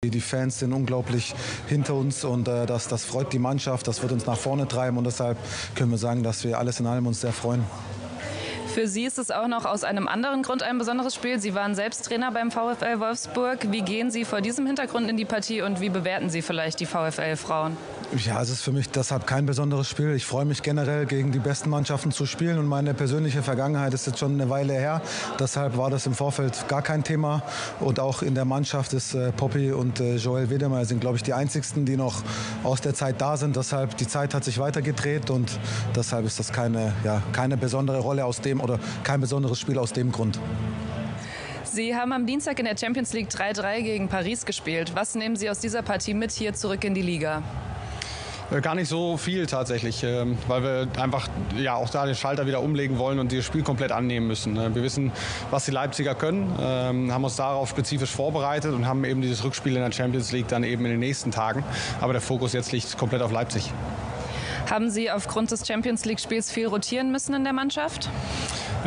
Die Fans sind unglaublich hinter uns und das freut die Mannschaft, das wird uns nach vorne treiben und deshalb können wir sagen, dass wir alles in allem uns sehr freuen. Für Sie ist es auch noch aus einem anderen Grund ein besonderes Spiel. Sie waren selbst Trainer beim VfL Wolfsburg. Wie gehen Sie vor diesem Hintergrund in die Partie und wie bewerten Sie vielleicht die VfL-Frauen? Ja, es ist für mich deshalb kein besonderes Spiel. Ich freue mich generell, gegen die besten Mannschaften zu spielen und meine persönliche Vergangenheit ist jetzt schon eine Weile her. Deshalb war das im Vorfeld gar kein Thema und auch in der Mannschaft ist Poppy und Joel Wedemeyer sind, glaube ich, die einzigsten, die noch aus der Zeit da sind. Deshalb, die Zeit hat sich weitergedreht und deshalb ist das keine besondere Rolle aus dem oder kein besonderes Spiel aus dem Grund. Sie haben am Dienstag in der Champions League 3-3 gegen Paris gespielt. Was nehmen Sie aus dieser Partie mit hier zurück in die Liga? Gar nicht so viel tatsächlich, weil wir einfach auch da den Schalter wieder umlegen wollen und das Spiel komplett annehmen müssen. Wir wissen, was die Leipziger können, haben uns darauf spezifisch vorbereitet und haben eben dieses Rückspiel in der Champions League dann eben in den nächsten Tagen. Aber der Fokus jetzt liegt komplett auf Leipzig. Haben Sie aufgrund des Champions League-Spiels viel rotieren müssen in der Mannschaft?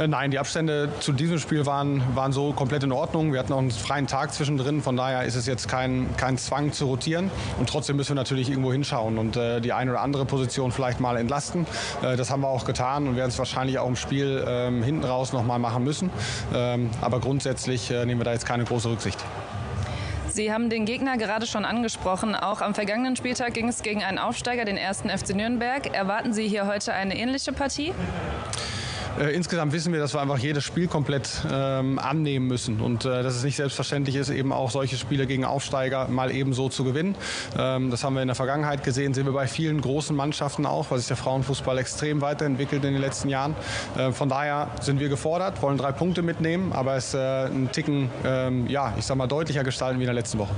Nein, die Abstände zu diesem Spiel waren so komplett in Ordnung. Wir hatten auch einen freien Tag zwischendrin, von daher ist es jetzt kein Zwang zu rotieren. Und trotzdem müssen wir natürlich irgendwo hinschauen und die eine oder andere Position vielleicht mal entlasten. Das haben wir auch getan und werden es wahrscheinlich auch im Spiel hinten raus noch mal machen müssen. Aber grundsätzlich nehmen wir da jetzt keine große Rücksicht. Sie haben den Gegner gerade schon angesprochen. Auch am vergangenen Spieltag ging es gegen einen Aufsteiger, den 1. FC Nürnberg. Erwarten Sie hier heute eine ähnliche Partie? Insgesamt wissen wir, dass wir einfach jedes Spiel komplett annehmen müssen und dass es nicht selbstverständlich ist, eben auch solche Spiele gegen Aufsteiger mal eben so zu gewinnen. Das haben wir in der Vergangenheit gesehen, sehen wir bei vielen großen Mannschaften auch, weil sich der Frauenfußball extrem weiterentwickelt in den letzten Jahren. Von daher sind wir gefordert, wollen 3 Punkte mitnehmen, aber es einen Ticken deutlicher gestalten wie in der letzten Woche.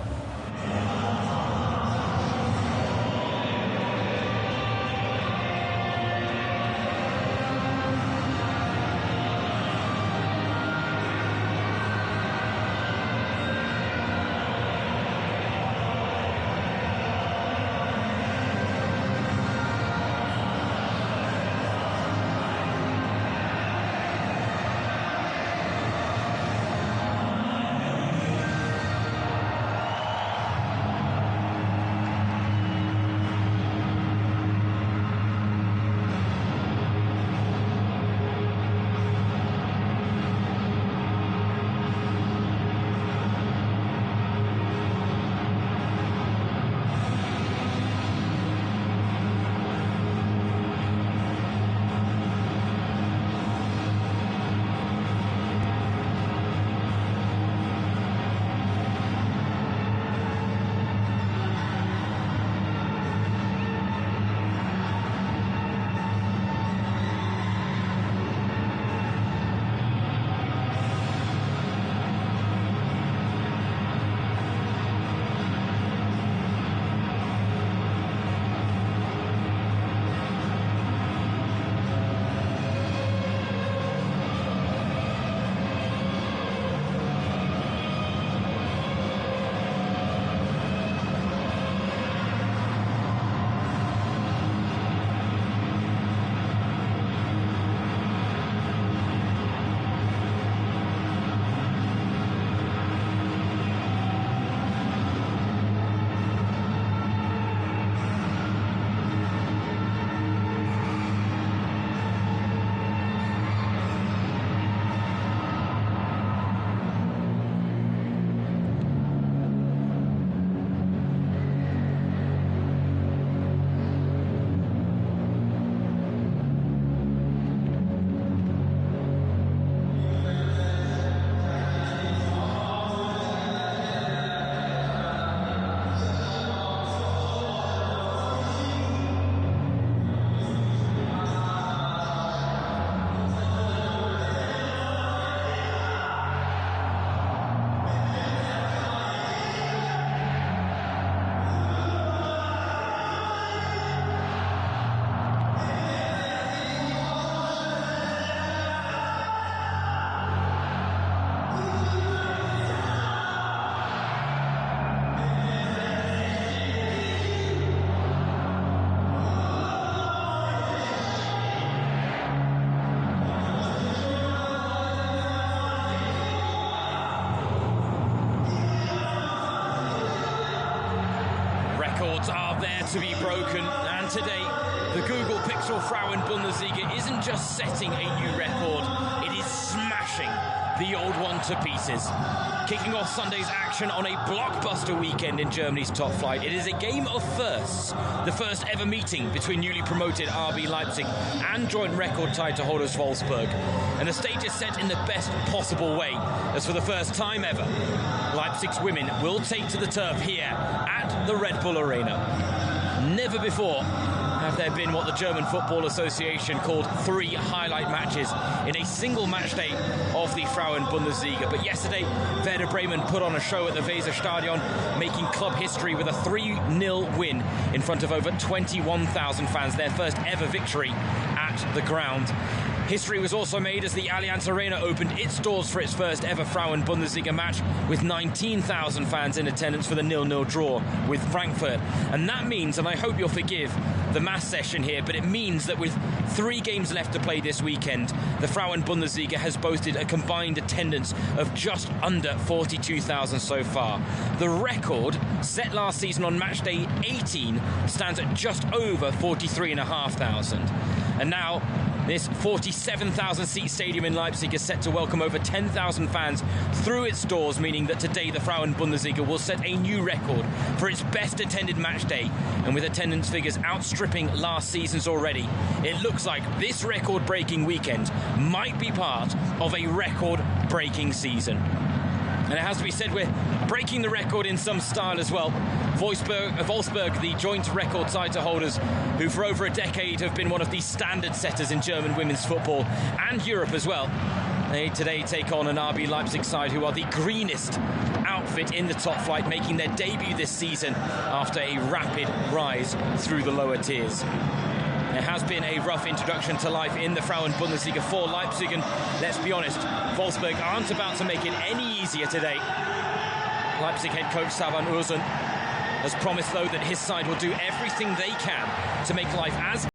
records are there to be broken, and today the Google Pixel Frauen Bundesliga isn't just setting a new record, it is smashing the old one to pieces. Kicking off Sunday's action on a blockbuster weekend in Germany's top flight, it is a game of firsts. The first ever meeting between newly promoted RB Leipzig and joint record title holders Wolfsburg. And the stage is set in the best possible way, as for the first time ever, Leipzig's women will take to the turf here at the Red Bull Arena. Never before have there been what the German Football Association called 3 highlight matches in a single match day of the Frauen Bundesliga. But yesterday, Werder Bremen put on a show at the Weserstadion, making club history with a 3-0 win in front of over 21,000 fans, their first ever victory at the ground. History was also made as the Allianz Arena opened its doors for its first ever Frauen Bundesliga match with 19,000 fans in attendance for the 0-0 draw with Frankfurt. And that means, and I hope you'll forgive the mass session here, but it means that with 3 games left to play this weekend, the Frauen Bundesliga has boasted a combined attendance of just under 42,000 so far. The record, set last season on match day 18, stands at just over 43,500. And now, this 47,000 seat stadium in Leipzig is set to welcome over 10,000 fans through its doors, meaning that today the Frauen Bundesliga will set a new record for its best attended match day. And with attendance figures outstripping last season's already, it looks like this record-breaking weekend might be part of a record-breaking season. And it has to be said, we're breaking the record in some style as well. Wolfsburg, the joint record title holders, who for over a decade have been one of the standard setters in German women's football and Europe as well. They today take on an RB Leipzig side who are the greenest outfit in the top flight, making their debut this season after a rapid rise through the lower tiers. It has been a rough introduction to life in the Frauen Bundesliga for Leipzig, and let's be honest, Wolfsburg aren't about to make it any easier today. Leipzig head coach Saban Ursun has promised, though, that his side will do everything they can to make life as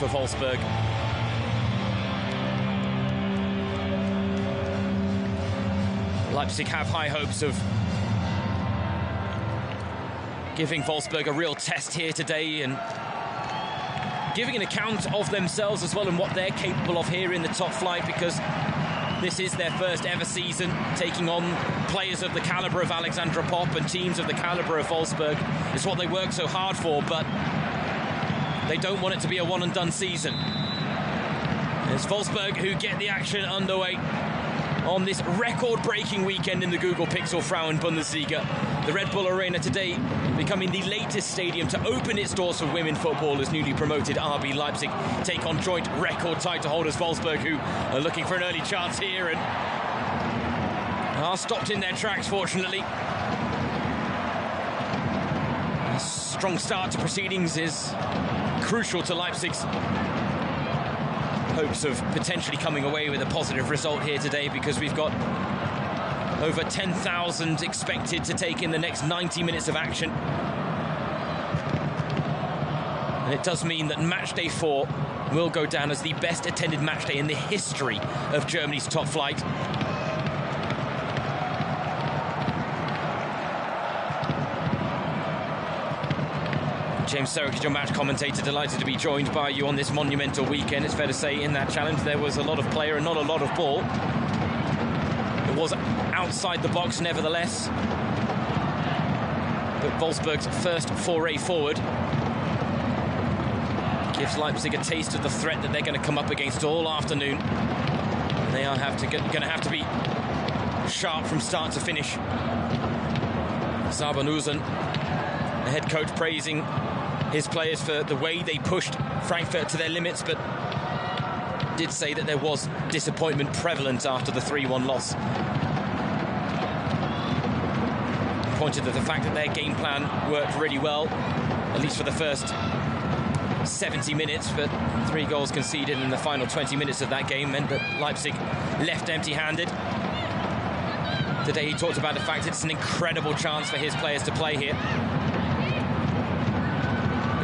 for Wolfsburg. Leipzig have high hopes of giving Wolfsburg a real test here today and giving an account of themselves as well and what they're capable of here in the top flight, because this is their first ever season taking on players of the calibre of Alexandra Popp and teams of the calibre of Wolfsburg. It's what they work so hard for, but they don't want it to be a one-and-done season. It's Wolfsburg who get the action underway on this record-breaking weekend in the Google Pixel Frauen Bundesliga. The Red Bull Arena today becoming the latest stadium to open its doors for women football as newly promoted RB Leipzig take on joint record title holders Wolfsburg, who are looking for an early chance here and are stopped in their tracks, fortunately. A strong start to proceedings is crucial to Leipzig's hopes of potentially coming away with a positive result here today, because we've got over 10,000 expected to take in the next 90 minutes of action. And it does mean that match day 4 will go down as the best attended match day in the history of Germany's top flight. James Surrick, your match commentator, delighted to be joined by you on this monumental weekend. It's fair to say in that challenge there was a lot of player and not a lot of ball. It was outside the box nevertheless. But Wolfsburg's first foray forward gives Leipzig a taste of the threat that they're going to come up against all afternoon. They are going to have to be sharp from start to finish. Sabernusen, the head coach, praising his players for the way they pushed Frankfurt to their limits, but did say that there was disappointment prevalent after the 3-1 loss. Pointed to the fact that their game plan worked really well, at least for the first 70 minutes, but 3 goals conceded in the final 20 minutes of that game meant that Leipzig left empty-handed. Today he talked about the fact it's an incredible chance for his players to play here.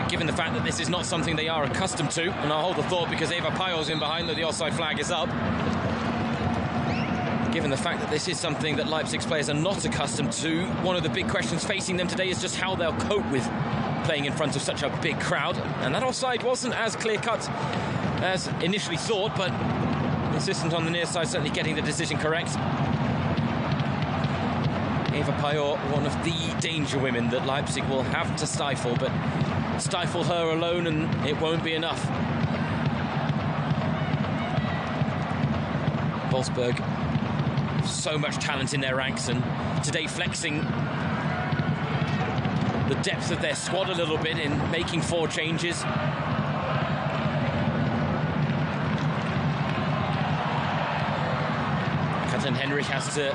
Given the fact that this is not something they are accustomed to, and I'll hold the thought because Eva Pajor's in behind, though the offside flag is up. Given the fact that this is something that Leipzig's players are not accustomed to, one of the big questions facing them today is just how they'll cope with playing in front of such a big crowd. And that offside wasn't as clear-cut as initially thought, but the assistant on the near side certainly getting the decision correct. Eva Pajor, one of the danger women that Leipzig will have to stifle, but stifle her alone and it won't be enough. Wolfsburg, so much talent in their ranks, and today flexing the depth of their squad a little bit in making 4 changes. Kathleen Henrich has to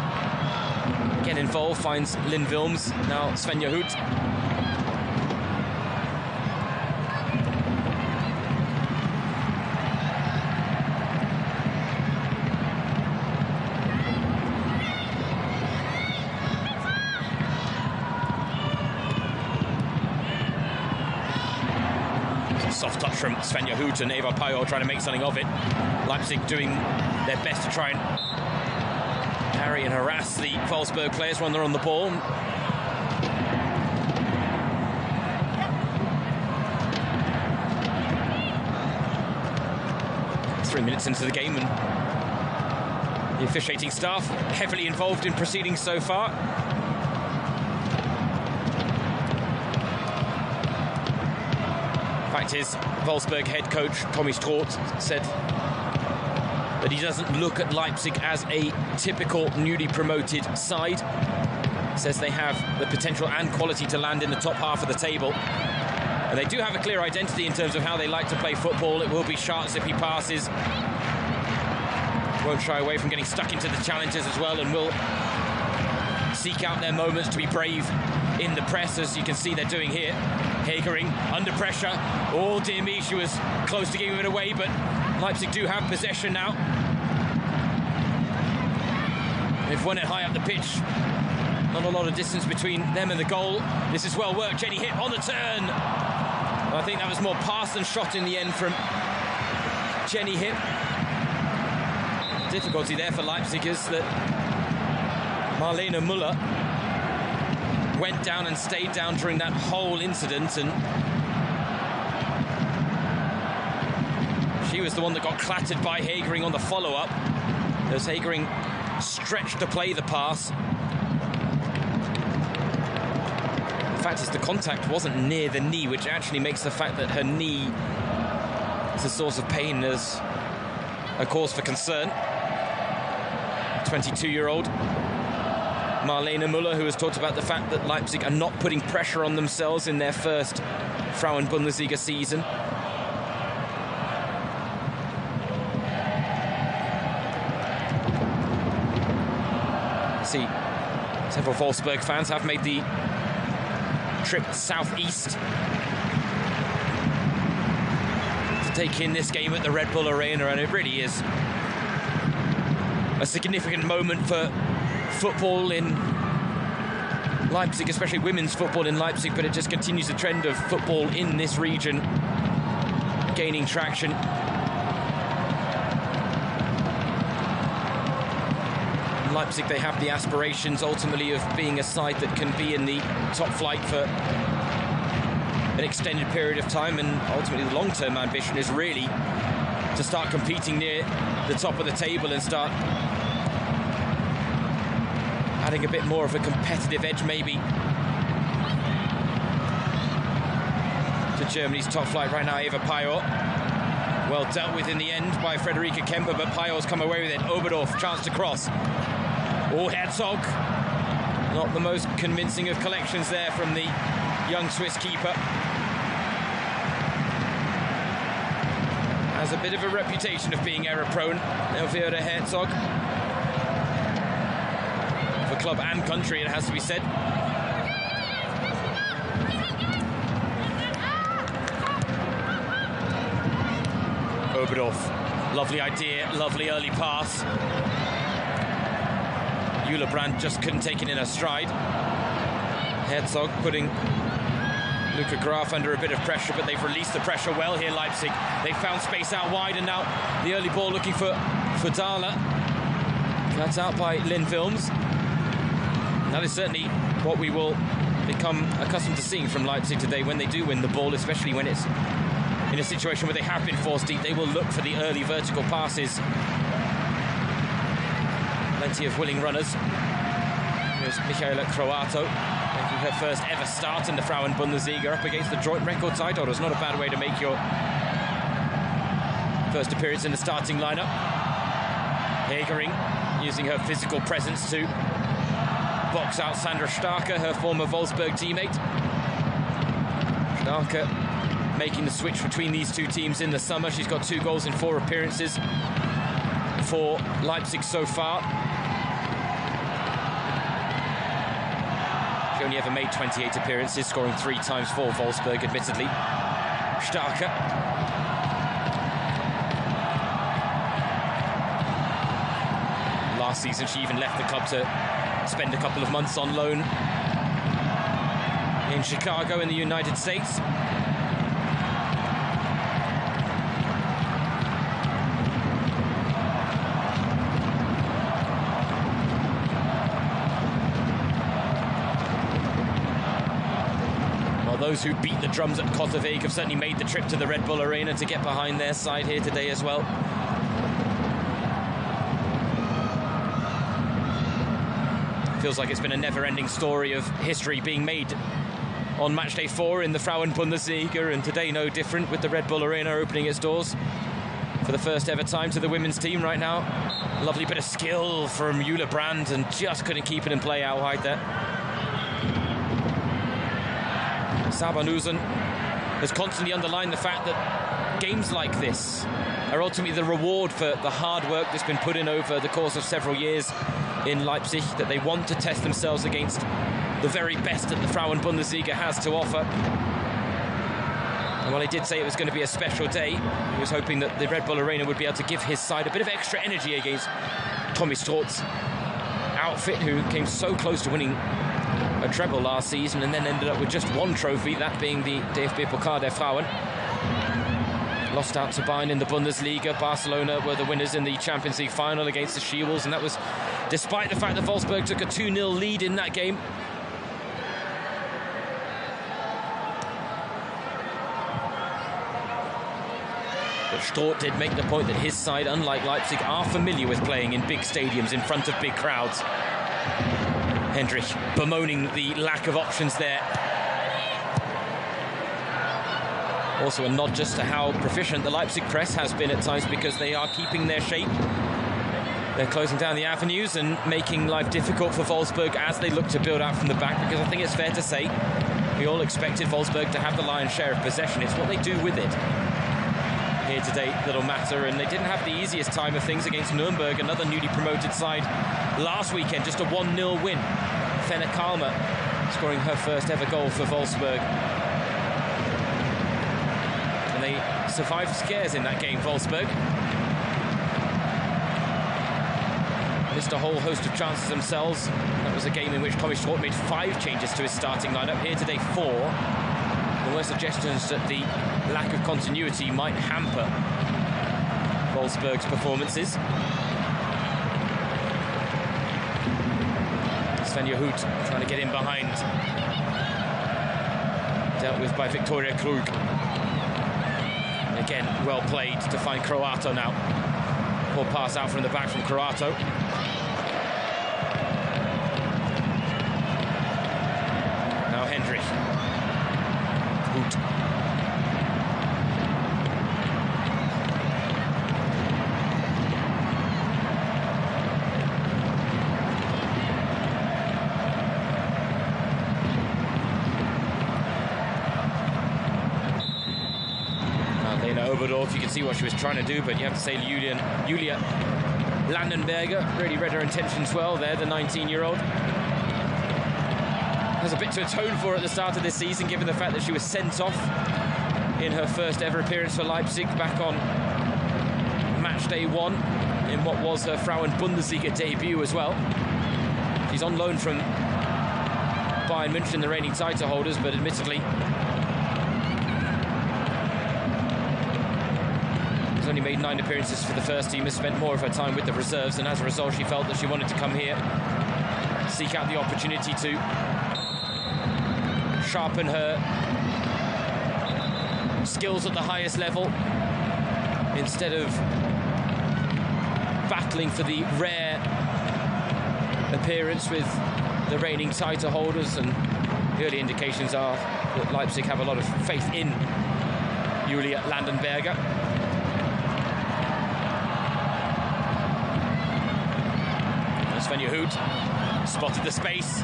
get involved, finds Lynn Wilms, now Svenja Huth. Soft touch from Svenja Huth and Eva Pajor trying to make something of it. Leipzig doing their best to try and harry and harass the Wolfsburg players when they're on the ball. 3 minutes into the game, and the officiating staff heavily involved in proceedings so far. Fact is, Wolfsburg head coach Tommy Stroot said that he doesn't look at Leipzig as a typical newly promoted side. Says they have the potential and quality to land in the top half of the table. And they do have a clear identity in terms of how they like to play football. It will be sharp, zippy passes. Won't shy away from getting stuck into the challenges as well, and will seek out their moments to be brave in the press, as you can see they're doing here. Hegering under pressure. Oh dear me, she was close to giving it away, but Leipzig do have possession now. They've won it high up the pitch. Not a lot of distance between them and the goal. This is well worked. Jenny Hipp on the turn. I think that was more pass than shot in the end from Jenny Hipp. Difficulty there for Leipzig is that Marlene Müller went down and stayed down during that whole incident, and she was the one that got clattered by Hagering on the follow-up as Hagering stretched to play the pass. The fact is, the contact wasn't near the knee, which actually makes the fact that her knee is a source of pain as a cause for concern. 22-year-old Marlene Müller, who has talked about the fact that Leipzig are not putting pressure on themselves in their first Frauen Bundesliga season. See, several Wolfsburg fans have made the trip southeast to take in this game at the Red Bull Arena, and it really is a significant moment for football in Leipzig, especially women's football in Leipzig, but it just continues the trend of football in this region gaining traction. In Leipzig, they have the aspirations ultimately of being a side that can be in the top flight for an extended period of time, and ultimately the long-term ambition is really to start competing near the top of the table and start adding a bit more of a competitive edge maybe to Germany's top flight right now. Eva Pajor, well dealt with in the end by Frederike Kemper, but Pajor's come away with it. Oberdorf, chance to cross. Oh, Herzog, not the most convincing of collections there from the young Swiss keeper. Has a bit of a reputation of being error-prone, Elvira Herzog. For club and country, it has to be said. Oberdorf, lovely idea, lovely early pass. Jule Brandt just couldn't take it in her stride. Herzog putting Luca Graf under a bit of pressure, but they've released the pressure well here, Leipzig. They found space out wide, and now the early ball looking for Dahler. Cut out by Lynn Wilms. That is certainly what we will become accustomed to seeing from Leipzig today when they do win the ball, especially when it's in a situation where they have been forced deep. They will look for the early vertical passes. Plenty of willing runners. Here's Michaela Croato making her first ever start in the Frauen Bundesliga up against the joint record title. It's not a bad way to make your first appearance in the starting lineup. Hagering using her physical presence to box out Sandra Starke, her former Wolfsburg teammate. Starke making the switch between these two teams in the summer. She's got 2 goals in 4 appearances for Leipzig so far. She only ever made 28 appearances, scoring 3 times for Wolfsburg, admittedly. Starke. Last season, she even left the club to spend a couple of months on loan in Chicago in the United States. Well, those who beat the drums at Kottaweg have certainly made the trip to the Red Bull Arena to get behind their side here today as well. Feels like it's been a never-ending story of history being made on matchday 4 in the Frauen Bundesliga, and today no different, with the Red Bull Arena opening its doors for the first ever time to the women's team right now. Lovely bit of skill from Jule Brandt, and just couldn't keep it in play out wide there. Sabanusen has constantly underlined the fact that games like this are ultimately the reward for the hard work that's been put in over the course of several years in Leipzig, that they want to test themselves against the very best that the Frauen Bundesliga has to offer. And while he did say it was going to be a special day, he was hoping that the Red Bull Arena would be able to give his side a bit of extra energy against Tommy Stroot's outfit, who came so close to winning a treble last season and then ended up with just 1 trophy, that being the DFB Pokal der Frauen. Lost out to Bayern in the Bundesliga. Barcelona were the winners in the Champions League final against the She-Wolves, and that was despite the fact that Wolfsburg took a 2-0 lead in that game. But Stroh did make the point that his side, unlike Leipzig, are familiar with playing in big stadiums in front of big crowds. Hendrich bemoaning the lack of options there. Also a nod just to how proficient the Leipzig press has been at times, because they are keeping their shape. They're closing down the avenues and making life difficult for Wolfsburg as they look to build out from the back, because I think it's fair to say we all expected Wolfsburg to have the lion's share of possession. It's what they do with it here today that'll matter, and they didn't have the easiest time of things against Nuremberg, another newly promoted side last weekend. Just a 1-0 win. Fenna Kalmer scoring her first ever goal for Wolfsburg. And they survived scares in that game, Wolfsburg. Missed a whole host of chances themselves. That was a game in which Tommy Stroh made 5 changes to his starting lineup. Here today, 4. There were suggestions that the lack of continuity might hamper Wolfsburg's performances. Svenja Hoot trying to get in behind. Dealt with by Victoria Krug. And again, well played to find Croato now. Poor pass out from the back from Croato. Now Hendrich. Hoot. Oberdorf, you can see what she was trying to do, but you have to say Julia Landenberger really read her intentions well there, the 19-year-old. Has a bit to atone for at the start of this season, given the fact that she was sent off in her first ever appearance for Leipzig back on match day 1 in what was her Frauen Bundesliga debut as well. She's on loan from Bayern München, the reigning title holders, but admittedly only made 9 appearances for the first team, has spent more of her time with the reserves, and as a result she felt that she wanted to come here, seek out the opportunity to sharpen her skills at the highest level instead of battling for the rare appearance with the reigning title holders. And the early indications are that Leipzig have a lot of faith in Julia Landenberger. Svenja Hoot spotted the space.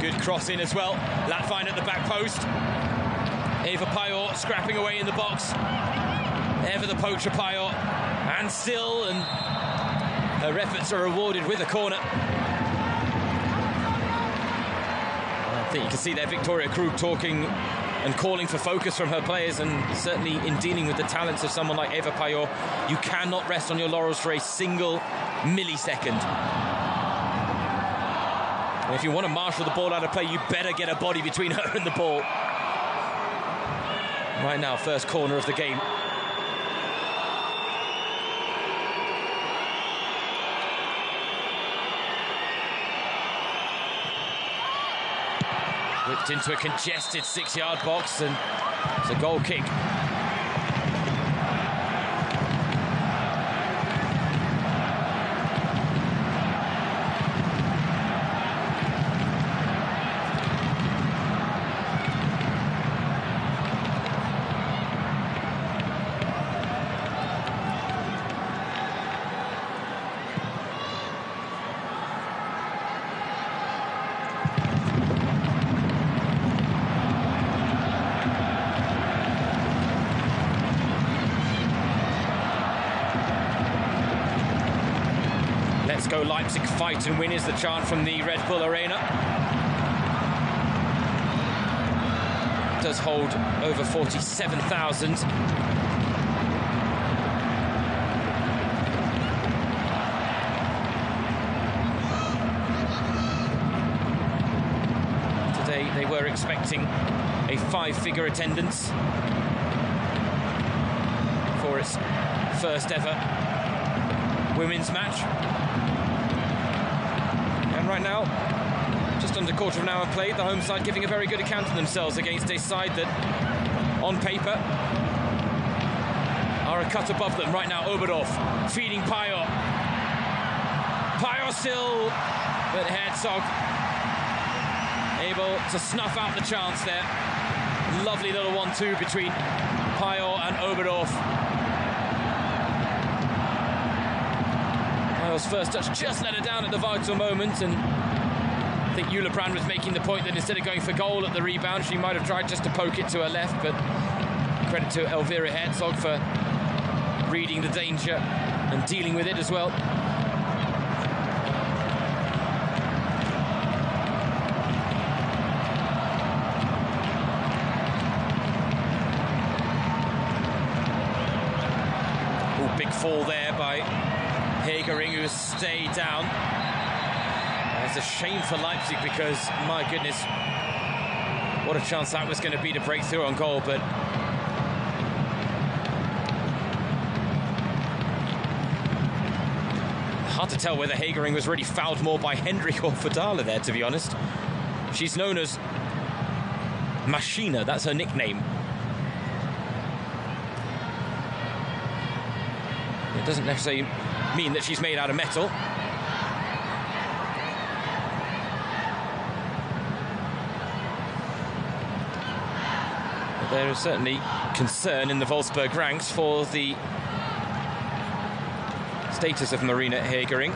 Good cross in as well. Latvine at the back post. Eva Pajor scrapping away in the box. Ever the poacher Pajor. And still, and her efforts are rewarded with a corner. I think you can see there Victoria Krug talking and calling for focus from her players, and certainly in dealing with the talents of someone like Eva Pajor, you cannot rest on your laurels for a single millisecond. And if you want to marshal the ball out of play, you better get a body between her and the ball. Right now, first corner of the game. Whipped into a congested 6-yard box, and it's a goal kick. Let's go Leipzig, fight and win is the chant from the Red Bull Arena. It does hold over 47,000. Today they were expecting a 5-figure attendance for its first ever women's match. And right now, just under a quarter of an hour played, the home side giving a very good account of themselves against a side that, on paper, are a cut above them. Right now, Oberdorf feeding Pajor. Pajor still, but Herzog able to snuff out the chance there. Lovely little 1-2 between Pajor and Oberdorf. Pajor's first touch just let her down at the vital moment, and I think Julebrand was making the point that instead of going for goal at the rebound, she might have tried just to poke it to her left, but credit to Elvira Herzog for reading the danger and dealing with it as well. Oh, big fall there by Hegering, who has stayed down. It's a shame for Leipzig because, my goodness, what a chance that was going to be to break through on goal, but hard to tell whether Hegering was really fouled more by Hendrik or Fadala there, to be honest. She's known as Maschine, that's her nickname. It doesn't necessarily mean that she's made out of metal. But there is certainly concern in the Wolfsburg ranks for the status of Marina Hegering.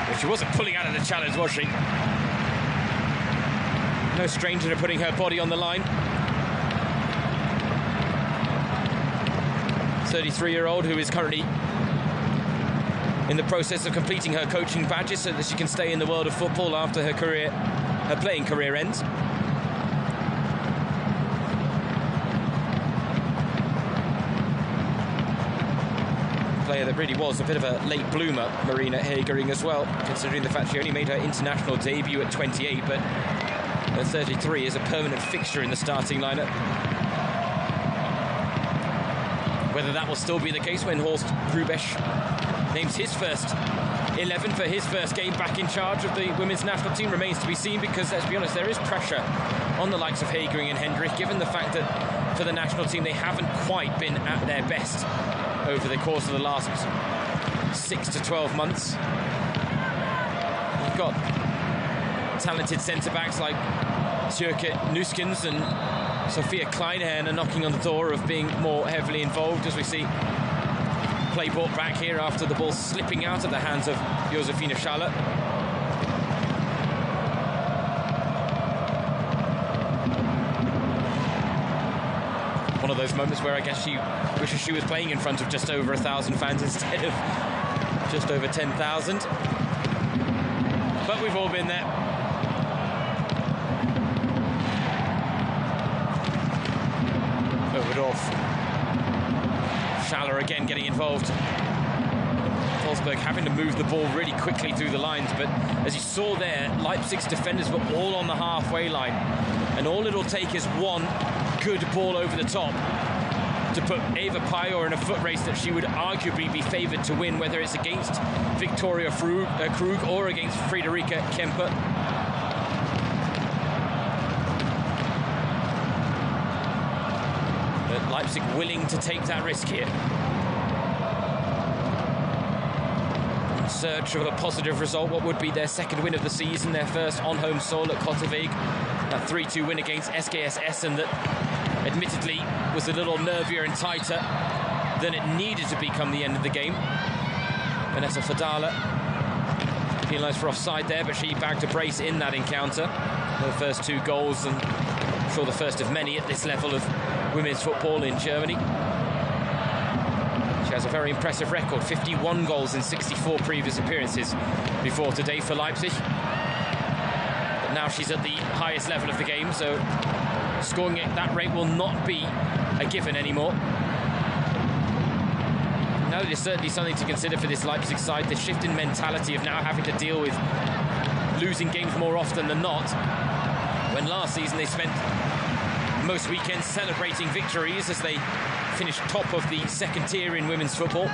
But she wasn't pulling out of the challenge, was she? No stranger to putting her body on the line. 33-year-old who is currently in the process of completing her coaching badges so that she can stay in the world of football after her playing career ends. Player that really was a bit of a late bloomer, Marina Hegering, as well, considering the fact she only made her international debut at 28, but at 33 is a permanent fixture in the starting lineup. Whether that will still be the case when Horst Hrubesch names his first 11 for his first game back in charge of the women's national team remains to be seen, because, let's be honest, there is pressure on the likes of Hegering and Hendrik, given the fact that for the national team they haven't quite been at their best over the course of the last 6 to 12 months. You've got talented centre-backs like Sjoeke Nuskens and Sophia Kleinherr knocking on the door of being more heavily involved, as we see play brought back here after the ball slipping out of the hands of Josefine Schaller. One of those moments where I guess she wishes she was playing in front of just over 1,000 fans instead of just over 10,000. But we've all been there. Oberdorf. Schaller again getting involved. Wolfsburg having to move the ball really quickly through the lines, but as you saw there, Leipzig's defenders were all on the halfway line, and all it'll take is one good ball over the top to put Eva Pajor in a foot race that she would arguably be favoured to win, whether it's against Victoria Krug or against Friederike Kemper. But Leipzig willing to take that risk here. In search of a positive result, what would be their second win of the season, their first on home soil at Kotteweg. That 3-2 win against SKS Essen that admittedly was a little nervier and tighter than it needed to become the end of the game. Vanessa Fadala penalised for offside there, but she bagged a brace in that encounter. Her first 2 goals, and I'm sure the first of many at this level of women's football in Germany. She has a very impressive record, 51 goals in 64 previous appearances before today for Leipzig. But now she's at the highest level of the game, so scoring at that rate will not be a given anymore. Now it is certainly something to consider for this Leipzig side, the shift in mentality of now having to deal with losing games more often than not. When last season they spent most weekends celebrating victories as they finish top of the second tier in women's football.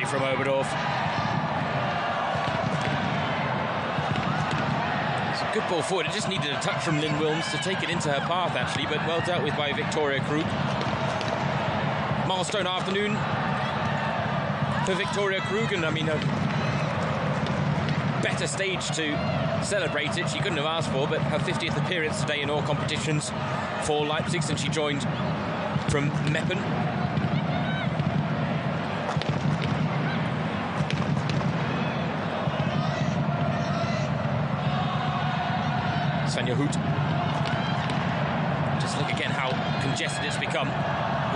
From Oberdorf. It's a good ball forward. It just needed a touch from Lynn Wilms to take it into her path, actually, but well dealt with by Victoria Krug. Milestone afternoon for Victoria Krug, and I mean, a better stage to celebrate it she couldn't have asked for, but her 50th appearance today in all competitions for Leipzig since she joined from Meppen. Svenja Hoot. Just look again how congested it's become.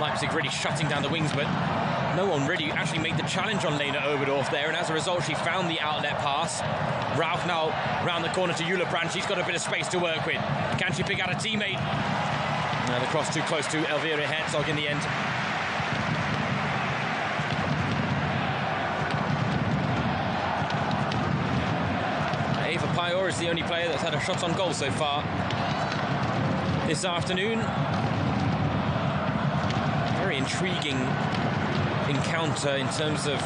Leipzig really shutting down the wings, but no one really actually made the challenge on Lena Oberdorf there, and as a result she found the outlet pass. Rauch now round the corner to Julebrand. She's got a bit of space to work with. Can she pick out a teammate? No, the cross too close to Elvira Herzog in the end. Pior is the only player that's had a shot on goal so far this afternoon. Very intriguing encounter in terms of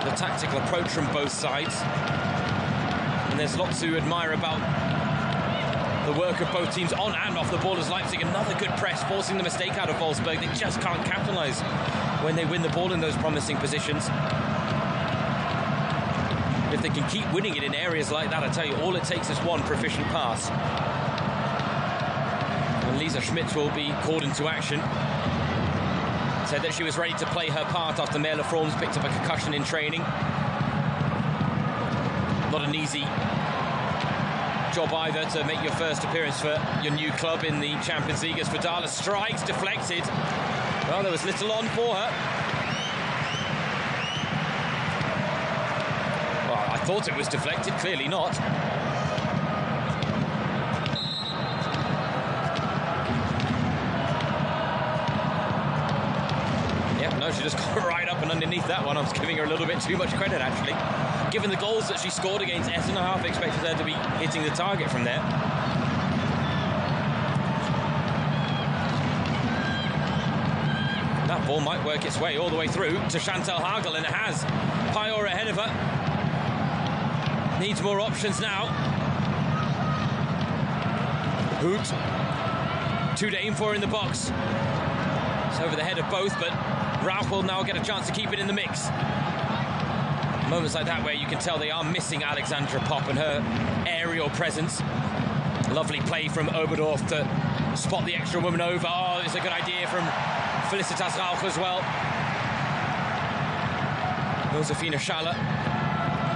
the tactical approach from both sides. And there's lots to admire about the work of both teams on and off the ball as Leipzig. Another good press, forcing the mistake out of Wolfsburg. They just can't capitalise when they win the ball in those promising positions. If they can keep winning it in areas like that, I tell you, all it takes is one proficient pass. And Lisa Schmitz will be called into action. Said that she was ready to play her part after Merle Fromms picked up a concussion in training. Not an easy job either to make your first appearance for your new club in the Champions League as Vidala strikes, deflected. Well, there was little on for her. I thought it was deflected, clearly not. Yep, no, she just got right up and underneath that one. I was giving her a little bit too much credit, actually. Given the goals that she scored against Essen, I half expected her to be hitting the target from there. That ball might work its way all the way through to Chantal Hagel, and it has. Pior ahead of her. Needs more options now. Hoot. Two to aim for in the box. It's over the head of both, but Rauch will now get a chance to keep it in the mix. Moments like that where you can tell they are missing Alexandra Popp and her aerial presence. Lovely play from Oberdorf to spot the extra woman over. Oh, it's a good idea from Felicitas Rauch as well. Josefina Schaller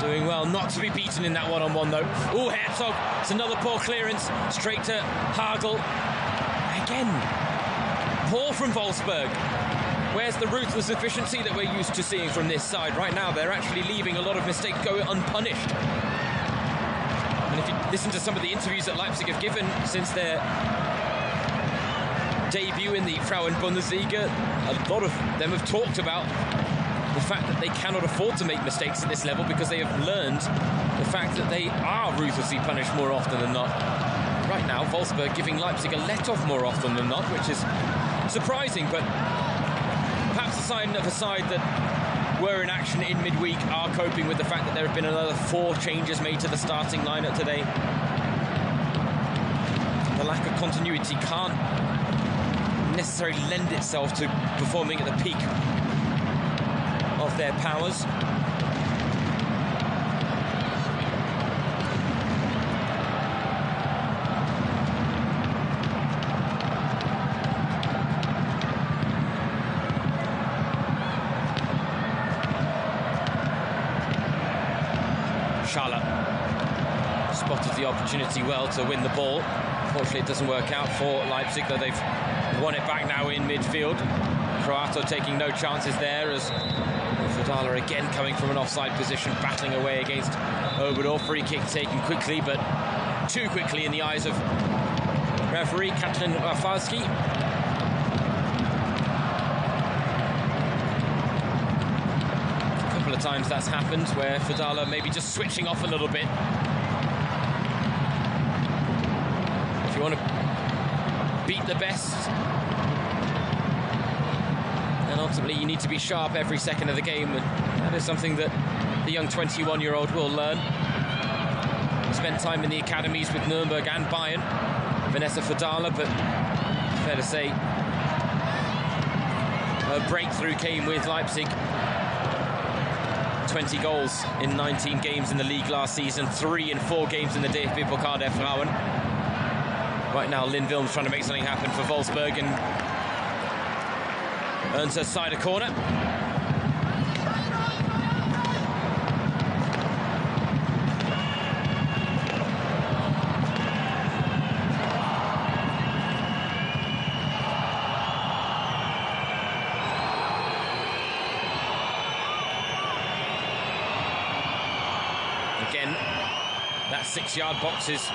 doing well not to be beaten in that one-on-one though. Oh, Herzog, it's another poor clearance, straight to Hagel. Again, poor from Wolfsburg. Where's the ruthless efficiency that we're used to seeing from this side? Right now, they're actually leaving a lot of mistakes go unpunished. And if you listen to some of the interviews that Leipzig have given since their debut in the Frauen Bundesliga, a lot of them have talked about the fact that they cannot afford to make mistakes at this level because they have learned the fact that they are ruthlessly punished more often than not. Right now, Wolfsburg giving Leipzig a let-off more often than not, which is surprising, but perhaps a sign of a side that were in action in midweek are coping with the fact that there have been another 4 changes made to the starting lineup today. The lack of continuity can't necessarily lend itself to performing at the peak of their powers. Schaller spotted the opportunity well to win the ball. Unfortunately, it doesn't work out for Leipzig, though they've won it back now in midfield. Croato taking no chances there as Fadala again coming from an offside position, battling away against Obrador. Free kick taken quickly, but too quickly in the eyes of referee Katlin Rafalski. A couple of times that's happened where Fadala maybe just switching off a little bit. If you want to beat the best, and ultimately you need to be sharp every second of the game, and that is something that the young 21-year-old will learn. Spent time in the academies with Nuremberg and Bayern, Vanessa Fadala, but fair to say her breakthrough came with Leipzig. 20 goals in 19 games in the league last season, 3 in 4 games in the DFB Pokal der Frauen. Right now Lynn Wilms trying to make something happen for Wolfsburg and earns her side a corner. Again, that 6-yard box is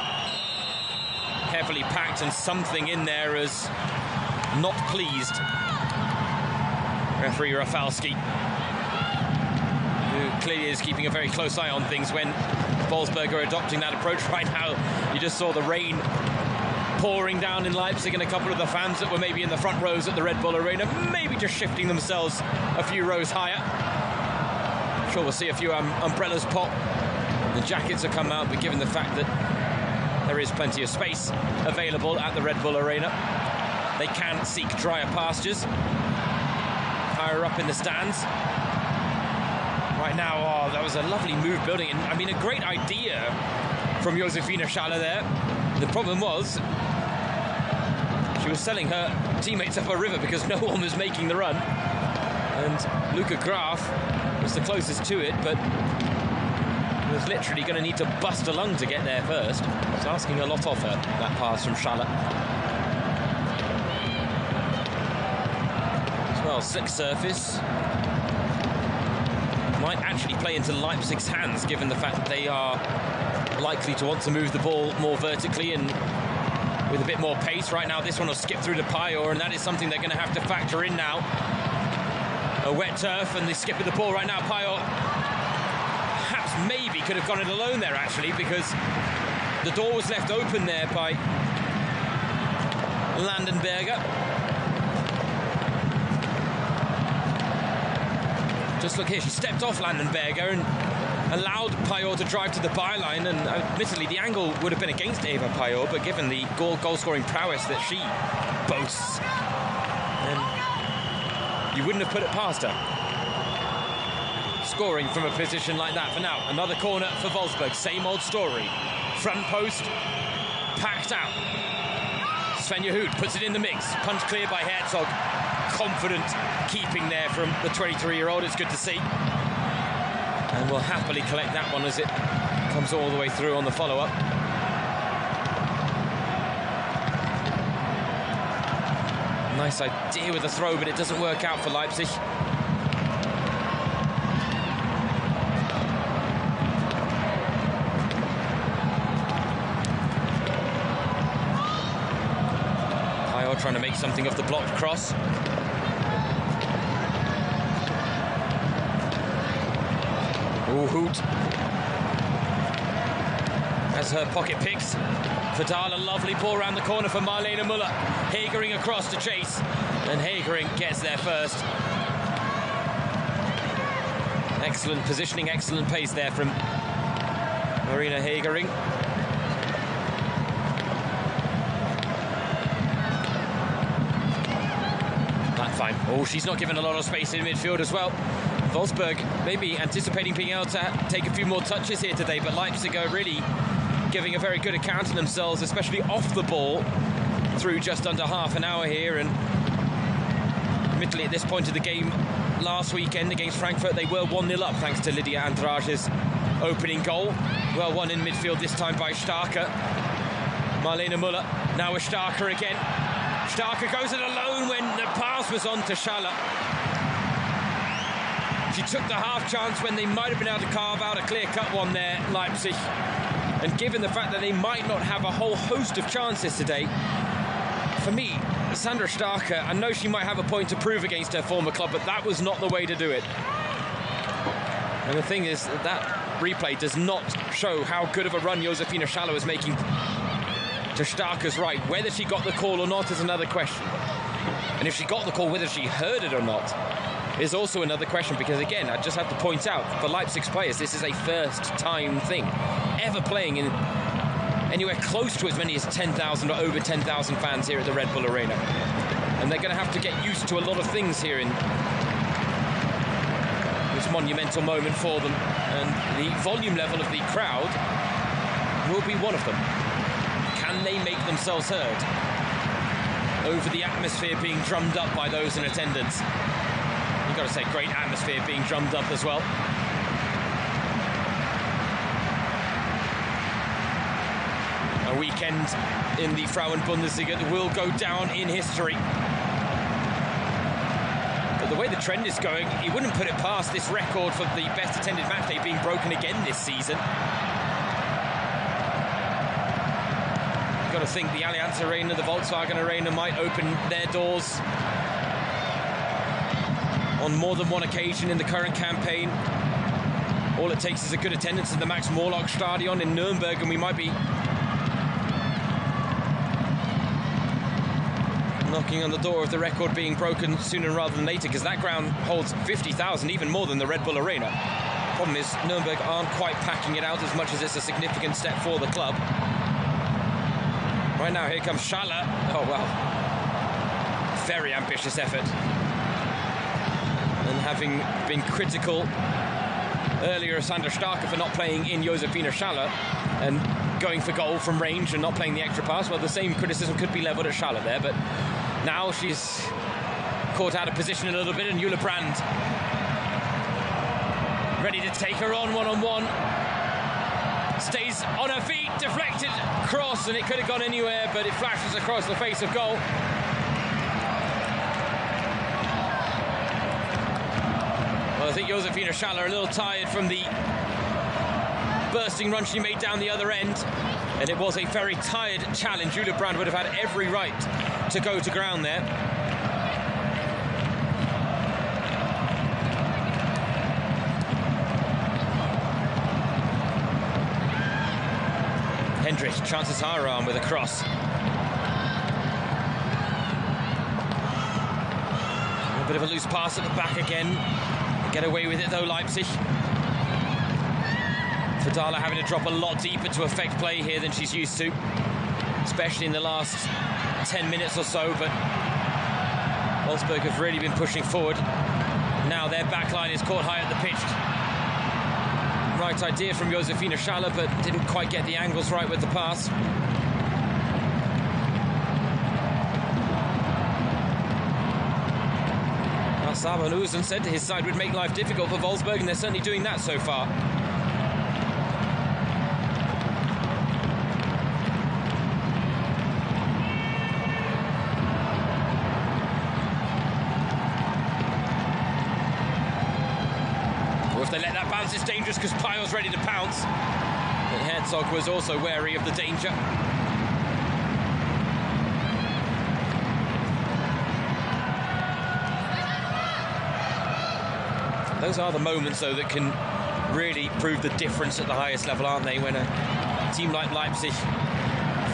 carefully packed and something in there is not pleased. Referee Rafalski, who clearly is keeping a very close eye on things when Wolfsburg are adopting that approach. Right now, you just saw the rain pouring down in Leipzig, and a couple of the fans that were maybe in the front rows at the Red Bull Arena, maybe just shifting themselves a few rows higher. I'm sure we'll see a few umbrellas pop. The jackets have come out, but given the fact that there is plenty of space available at the Red Bull Arena, they can seek drier pastures higher up in the stands. Right now, oh, that was a lovely move building, and I mean a great idea from Josefina Schaller there. The problem was she was selling her teammates up a river because no one was making the run, and Luca Graf was the closest to it, but was literally going to need to bust a lung to get there first. It's asking a lot of her, that pass from Schaller. As well, slick surface. Might actually play into Leipzig's hands, given the fact that they are likely to want to move the ball more vertically and with a bit more pace. Right now, this one will skip through to Pajor, and that is something they're going to have to factor in now. A wet turf, and they skip with the ball right now. Pajor maybe could have gone it alone there, actually, because the door was left open there by Landenberger. Just look here, she stepped off Landenberger and allowed Pajor to drive to the byline, and admittedly the angle would have been against Eva Pajor, but given the goal-scoring prowess that she boasts, then you wouldn't have put it past her. Scoring from a position like that. For now, another corner for Wolfsburg. Same old story. Front post packed out. Svenja Hood puts it in the mix. Punch clear by Herzog. Confident keeping there from the 23-year-old. It's good to see. And we'll happily collect that one as it comes all the way through on the follow-up. Nice idea with the throw, but it doesn't work out for Leipzig. Trying to make something of the blocked cross. Oh, Hoot as her pocket picks. Fadala, lovely ball around the corner for Marlene Muller. Hagering across to chase, and Hagering gets there first. Excellent positioning, excellent pace there from Marina Hagering. Fine. Oh, she's not given a lot of space in midfield as well. Wolfsburg maybe anticipating being able to take a few more touches here today, but Leipzig are really giving a very good account of themselves, especially off the ball, through just under half an hour here. And admittedly, at this point of the game last weekend against Frankfurt, they were 1-0 up thanks to Lydia Andrage's opening goal. Well won in midfield this time by Starker. Marlene Muller, now with Starker again. Starker goes it alone when the pass pass was on to Schaller. She took the half chance when they might have been able to carve out a clear-cut one there, Leipzig. And given the fact that they might not have a whole host of chances today, for me, Sandra Starker, I know she might have a point to prove against her former club, but that was not the way to do it. And the thing is, that replay does not show how good of a run Josefina Schaller was making to Starker's right. Whether she got the call or not is another question. And if she got the call, whether she heard it or not is also another question, because again, I just have to point out, for Leipzig's players, this is a first-time thing. Ever playing in anywhere close to as many as 10,000 or over 10,000 fans here at the Red Bull Arena. And they're going to have to get used to a lot of things here in this monumental moment for them. And the volume level of the crowd will be one of them. Can they make themselves heard over the atmosphere being drummed up by those in attendance? You've got to say, great atmosphere being drummed up as well. A weekend in the Frauen Bundesliga that will go down in history. But the way the trend is going, you wouldn't put it past this record for the best attended match day being broken again this season. You've got to think the Allianz Arena, the Volkswagen Arena might open their doors on more than one occasion in the current campaign. All it takes is a good attendance at the Max Morlock Stadion in Nuremberg, and we might be knocking on the door of the record being broken sooner rather than later, because that ground holds 50,000, even more than the Red Bull Arena. Problem is, Nuremberg aren't quite packing it out as much as it's a significant step for the club. Right now, here comes Schaller. Oh, wow. Very ambitious effort. And having been critical earlier of Sandra Starker for not playing in Josefina Schaller and going for goal from range and not playing the extra pass, well, the same criticism could be levelled at Schaller there, but now she's caught out of position a little bit, and Jule Brand ready to take her on one-on-one. Stays on her feet, deflected cross, and it could have gone anywhere, but it flashes across the face of goal. Well, I think Josefina Schaller a little tired from the bursting run she made down the other end, and it was a very tired challenge. Jule Brand would have had every right to go to ground there. Hendrich chances her arm with a cross. A bit of a loose pass at the back again. Get away with it though, Leipzig. Fadala having to drop a lot deeper to affect play here than she's used to, especially in the last 10 minutes or so, but Wolfsburg have really been pushing forward. Now their backline is caught high at the pitch. Right idea from Josefina Schaller, but didn't quite get the angles right with the pass. Sabanusen said his side would make life difficult for Wolfsburg, and they're certainly doing that so far. Or if they let that bounce, it's dangerous because Pio's ready to pounce. But Herzog was also wary of the danger. Those are the moments, though, that can really prove the difference at the highest level, aren't they? When a team like Leipzig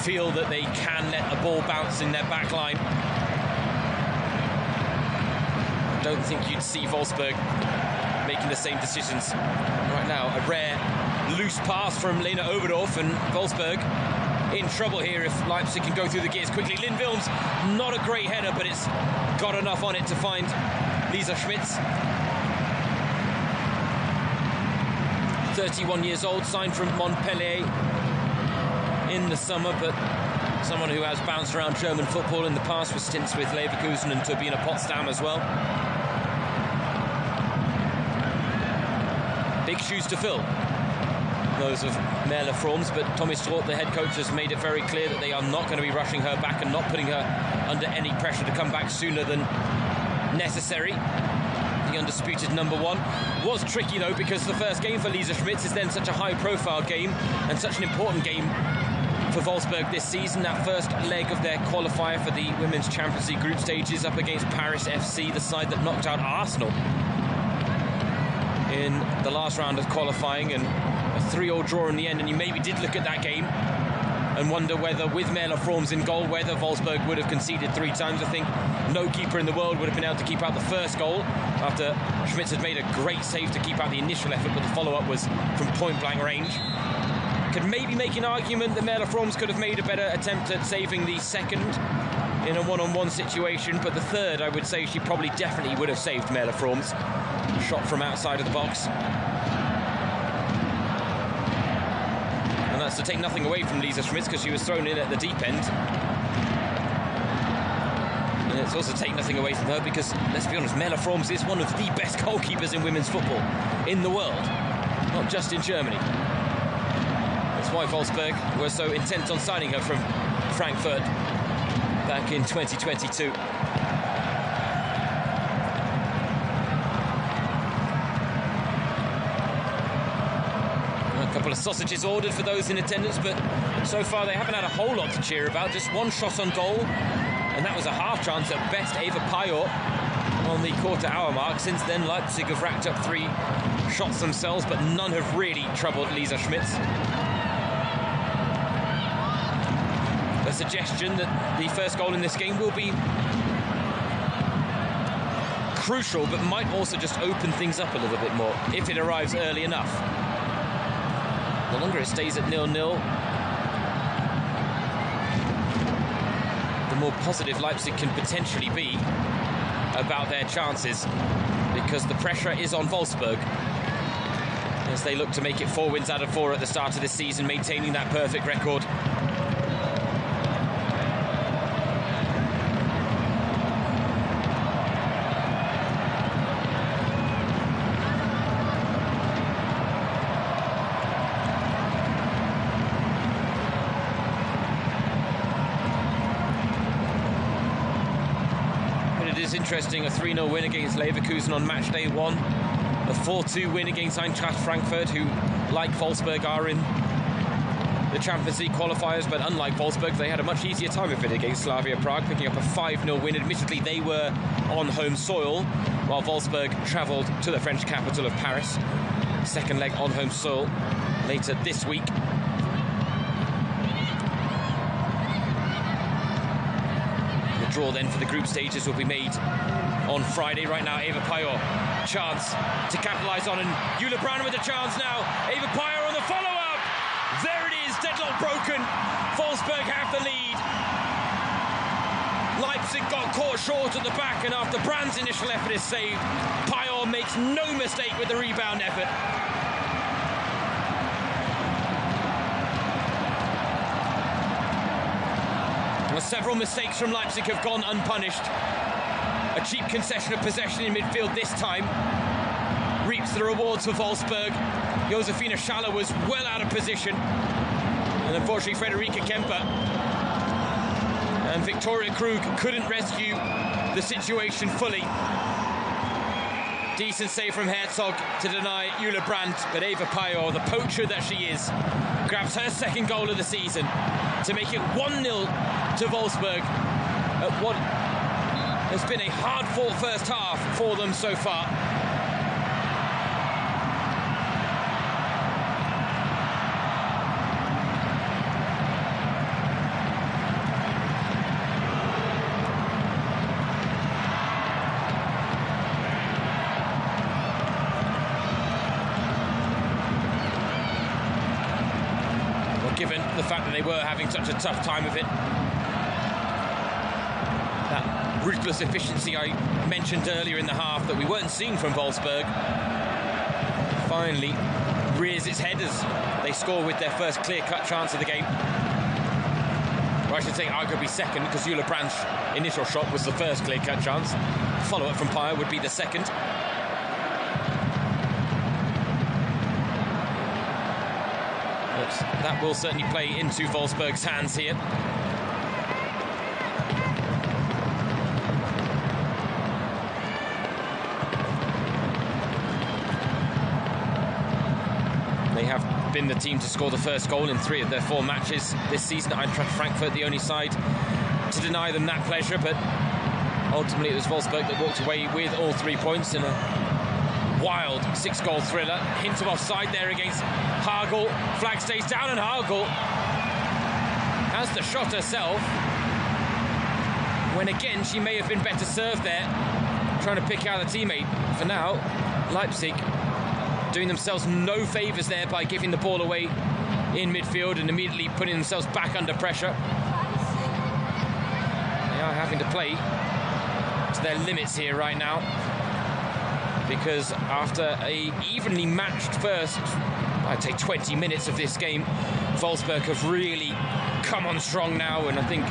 feel that they can let the ball bounce in their back line. I don't think you'd see Wolfsburg making the same decisions right now. A rare loose pass from Lena Oberdorf, and Wolfsburg in trouble here if Leipzig can go through the gears quickly. Lynn Wilms, not a great header, but it's got enough on it to find Lisa Schmitz. 31 years old, signed from Montpellier in the summer, but someone who has bounced around German football in the past with stints with Leverkusen and Turbine Potsdam as well. Big shoes to fill, those of Merle Fromms, but Tommy Stroop, the head coach, has made it very clear that they are not going to be rushing her back and not putting her under any pressure to come back sooner than necessary. The undisputed number one. Was tricky though, because the first game for Lisa Schmitz is then such a high-profile game and such an important game for Wolfsburg this season. That first leg of their qualifier for the Women's Champions League group stages up against Paris FC, the side that knocked out Arsenal in the last round of qualifying, and a 3-3 draw in the end. And you maybe did look at that game and wonder whether, with Merle Fromms in goal, whether Wolfsburg would have conceded 3 times. I think no keeper in the world would have been able to keep out the first goal after Schmitz had made a great save to keep out the initial effort, but the follow-up was from point-blank range. Could maybe make an argument that Merle Fromms could have made a better attempt at saving the second in a one-on-one situation, but the third, I would say she probably definitely would have saved Merle Fromms. Shot from outside of the box. And that's to take nothing away from Lisa Schmitz, because she was thrown in at the deep end. And it's also take nothing away from her because, let's be honest, Merle Fromms is one of the best goalkeepers in women's football in the world, not just in Germany. That's why Wolfsburg were so intent on signing her from Frankfurt back in 2022. A couple of sausages ordered for those in attendance, but so far they haven't had a whole lot to cheer about. Just one shot on goal, and that was a half chance at best. Eva Pajor on the quarter-hour mark. Since then, Leipzig have racked up 3 shots themselves, but none have really troubled Lisa Schmitz. A suggestion that the first goal in this game will be crucial, but might also just open things up a little bit more if it arrives early enough. The longer it stays at 0-0, the more positive Leipzig can potentially be about their chances, because the pressure is on Wolfsburg as they look to make it 4 wins out of 4 at the start of this season, maintaining that perfect record. Interesting, a 3-0 win against Leverkusen on match day 1, a 4-2 win against Eintracht Frankfurt, who, like Wolfsburg, are in the Champions League qualifiers, but unlike Wolfsburg, they had a much easier time of it against Slavia Prague, picking up a 5-0 win. Admittedly, they were on home soil, while Wolfsburg travelled to the French capital of Paris. Second leg on home soil later this week. Draw then for the group stages will be made on Friday. Right now, Eva Pajor, chance to capitalise on, and Jule Brand with a chance now. Eva Pajor on the follow-up. There it is, deadlock broken. Wolfsburg have the lead. Leipzig got caught short at the back, and after Brand's initial effort is saved, Pajor makes no mistake with the rebound effort. Several mistakes from Leipzig have gone unpunished. A cheap concession of possession in midfield this time reaps the rewards for Wolfsburg. Josefina Schaller was well out of position, and unfortunately Frederike Kemper and Victoria Krug couldn't rescue the situation fully. Decent save from Herzog to deny Jule Brandt, but Eva Pajor, the poacher that she is, grabs her second goal of the season to make it 1-0 to Wolfsburg at what has been a hard-fought first half for them so far. Well, given the fact that they were having such a tough time of it, ruthless efficiency I mentioned earlier in the half that we weren't seeing from Wolfsburg finally rears its head as they score with their first clear-cut chance of the game. Or I should say arguably second, because Jule Brandt's initial shot was the first clear-cut chance. Follow-up from Pajor would be the second. But that will certainly play into Wolfsburg's hands here. been the team to score the first goal in 3 of their 4 matches this season. Eintracht Frankfurt, the only side to deny them that pleasure, but ultimately it was Wolfsburg that walked away with all 3 points in a wild 6-goal thriller. Hint of offside there against Hagel. Flag stays down, and Hagel has the shot herself, when again she may have been better served there, trying to pick out a teammate. For now, Leipzig doing themselves no favours there by giving the ball away in midfield and immediately putting themselves back under pressure. They are having to play to their limits here right now, because after a evenly matched first, I'd say 20 minutes of this game, Wolfsburg have really come on strong now, and I think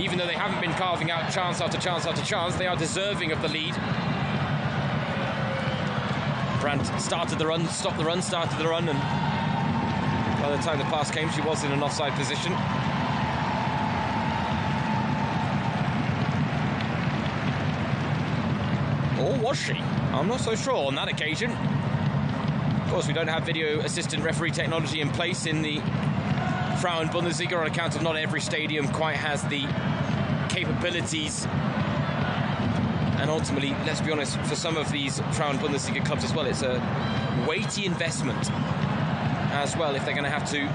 even though they haven't been carving out chance after chance after chance, they are deserving of the lead. Brandt started the run, stopped the run, started the run, and by the time the pass came, she was in an offside position. Or was she? I'm not so sure on that occasion. Of course, we don't have video assistant referee technology in place in the Frauen Bundesliga on account of not every stadium quite has the capabilities. And ultimately, let's be honest, for some of these Frauen Bundesliga clubs as well, it's a weighty investment as well if they're going to have to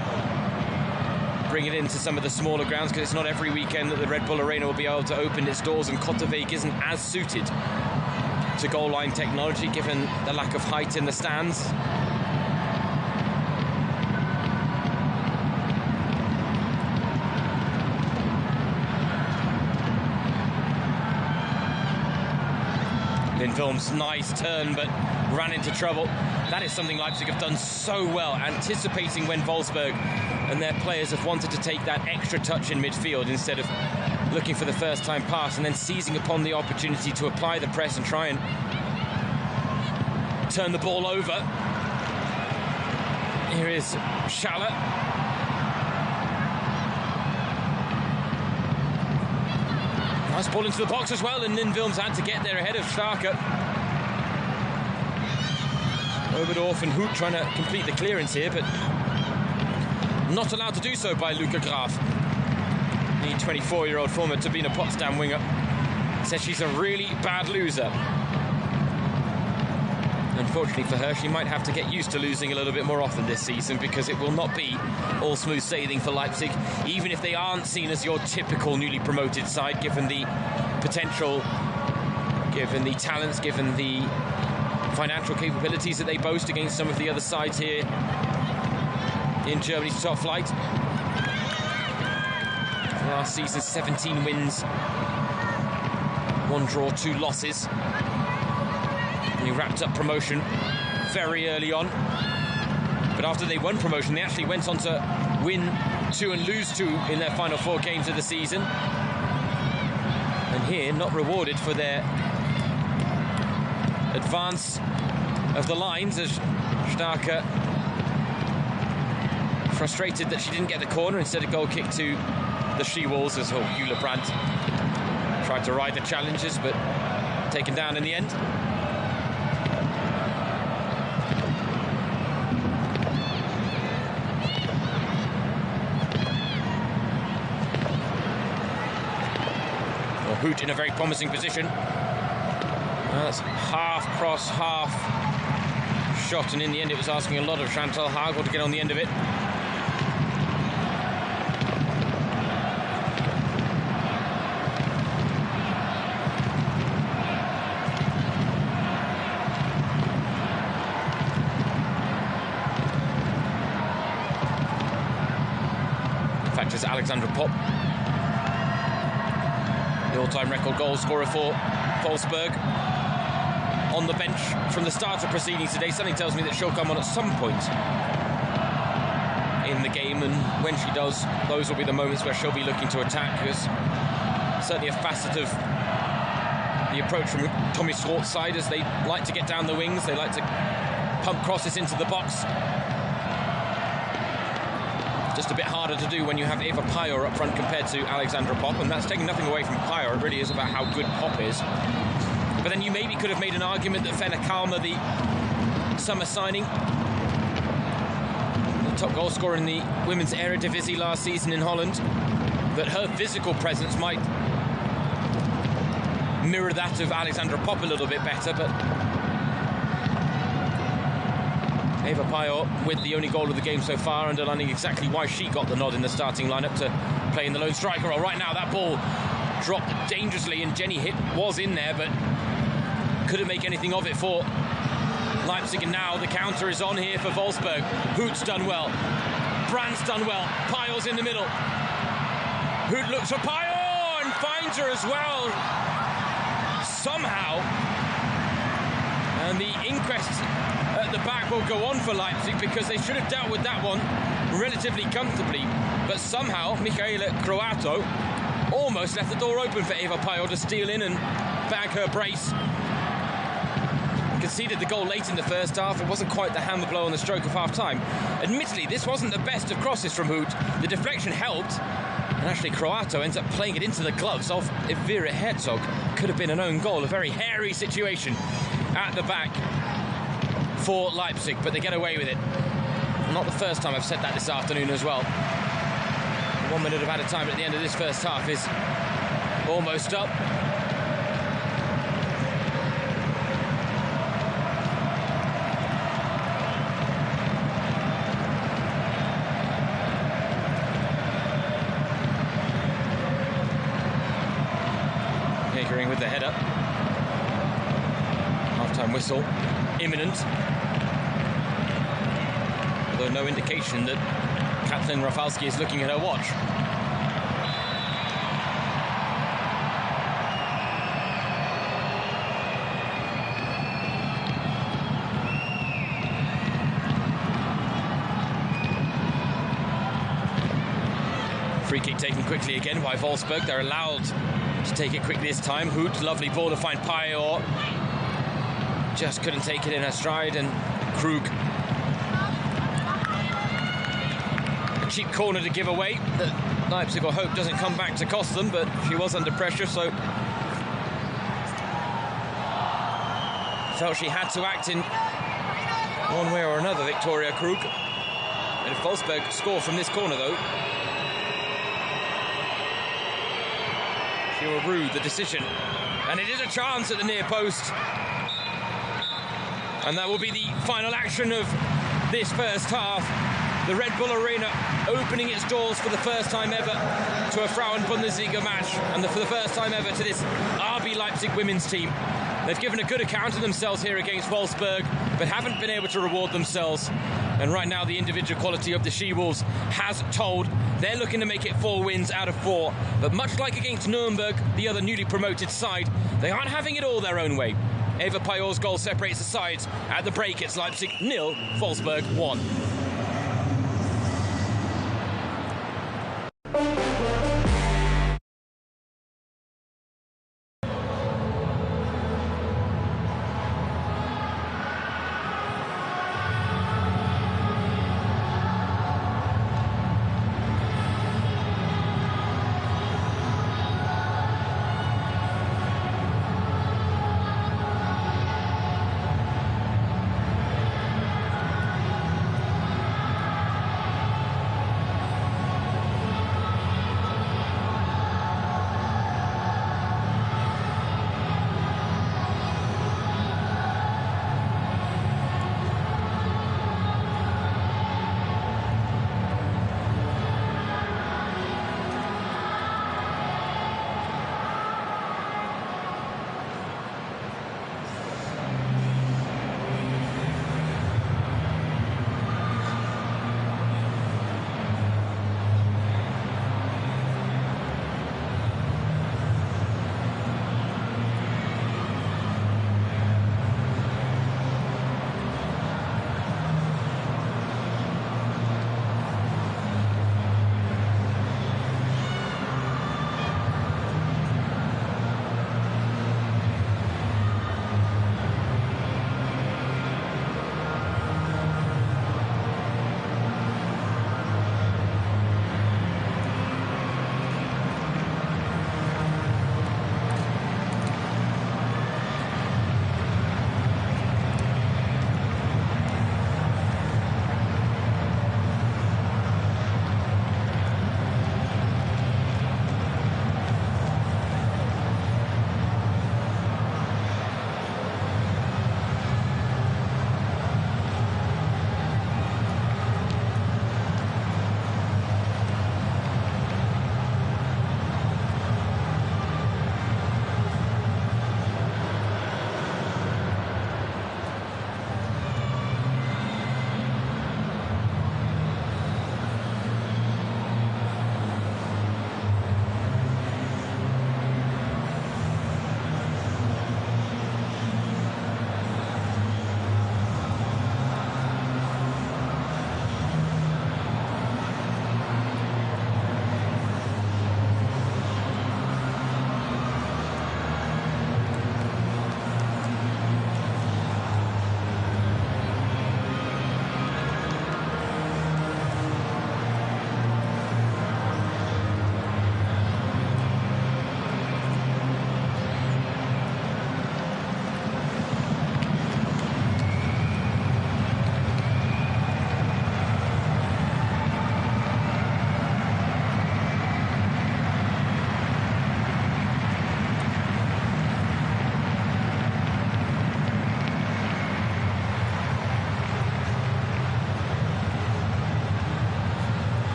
bring it into some of the smaller grounds, because it's not every weekend that the Red Bull Arena will be able to open its doors, and Kottaweg isn't as suited to goal line technology given the lack of height in the stands. Lindholm's nice turn, but ran into trouble. That is something Leipzig have done so well, anticipating when Wolfsburg and their players have wanted to take that extra touch in midfield instead of looking for the first time pass, and then seizing upon the opportunity to apply the press and try and turn the ball over. Here is Schaller. Nice ball into the box as well, and Lindholm's had to get there ahead of Starker. Oberdorf and Hoot trying to complete the clearance here, but not allowed to do so by Luca Graf. The 24-year-old former Turbine Potsdam winger says she's a really bad loser. Unfortunately for her, she might have to get used to losing a little bit more often this season, because it will not be all smooth sailing for Leipzig, even if they aren't seen as your typical newly promoted side, given the potential, given the talents, given the financial capabilities that they boast against some of the other sides here in Germany's top flight. Last season, 17 wins, 1 draw, 2 losses. And he wrapped up promotion very early on. But after they won promotion, they actually went on to win 2 and lose 2 in their final 4 games of the season. And here, not rewarded for their advance of the lines, as Starker, frustrated that she didn't get the corner, instead of goal kick to the She-Wolves, as Jule Brandt tried to ride the challenges, but taken down in the end. Hoot in a very promising position. That's half cross, half shot, and in the end it was asking a lot of Chantal Hagel to get on the end of it. In fact, it's Alexandra Popp, the all-time record goal scorer for Wolfsburg, on the bench from the start of proceedings today. Something tells me that she'll come on at some point in the game, and when she does, those will be the moments where she'll be looking to attack, because certainly a facet of the approach from Tommy Schwartz's side, as they like to get down the wings, they like to pump crosses into the box. Just a bit harder to do when you have Eva Pajor up front compared to Alexandra Popp, and that's taking nothing away from Pajor. It really is about how good Popp is. But then you maybe could have made an argument that Fenna Kalmer, the summer signing, top goal scorer in the women's Eredivisie last season in Holland, that her physical presence might mirror that of Alexandra Popp a little bit better, but Eva Pajor with the only goal of the game so far, underlining exactly why she got the nod in the starting lineup to play in the lone striker role. Right now, that ball dropped dangerously, and Jenny Hitt was in there, but couldn't make anything of it for Leipzig. And now the counter is on here for Wolfsburg. Hoot's done well. Brandt's done well. Pajor's in the middle. Hoot looks for Pajor and finds her as well. Somehow. And the inquest at the back will go on for Leipzig, because they should have dealt with that one relatively comfortably. But somehow, Michaela Croato almost left the door open for Eva Pajor to steal in and bag her brace. Conceded the goal late in the first half. It wasn't quite the hammer blow on the stroke of half-time. Admittedly, this wasn't the best of crosses from Hoot. The deflection helped, and actually Croato ends up playing it into the gloves of Evira Herzog. Could have been an own goal. A very hairy situation at the back for Leipzig, but they get away with it. Not the first time I've said that this afternoon as well. 1 minute of added time at the end of this first half is almost up. With the header. Half-time whistle imminent. Although no indication that Katlin Rafalski is looking at her watch. Free kick taken quickly again by Wolfsburg. They're allowed to take it quickly this time. Hoot, lovely ball to find Pajor. Just couldn't take it in her stride, and Krug. A cheap corner to give away that Leipzig will hope doesn't come back to cost them, but she was under pressure, so felt she had to act in one way or another, Victoria Krug. And if Wolfsburg score from this corner, though, she will rue the decision. And it is a chance at the near post. And that will be the final action of this first half. The Red Bull Arena opening its doors for the first time ever to a Frauen Bundesliga match, and for the first time ever to this RB Leipzig women's team. They've given a good account of themselves here against Wolfsburg, but haven't been able to reward themselves. And right now, the individual quality of the She-Wolves has told. They're looking to make it 4 wins out of 4. But much like against Nuremberg, the other newly promoted side, they aren't having it all their own way. Eva Pajor's goal separates the sides. At the break, it's Leipzig 0, Wolfsburg 1.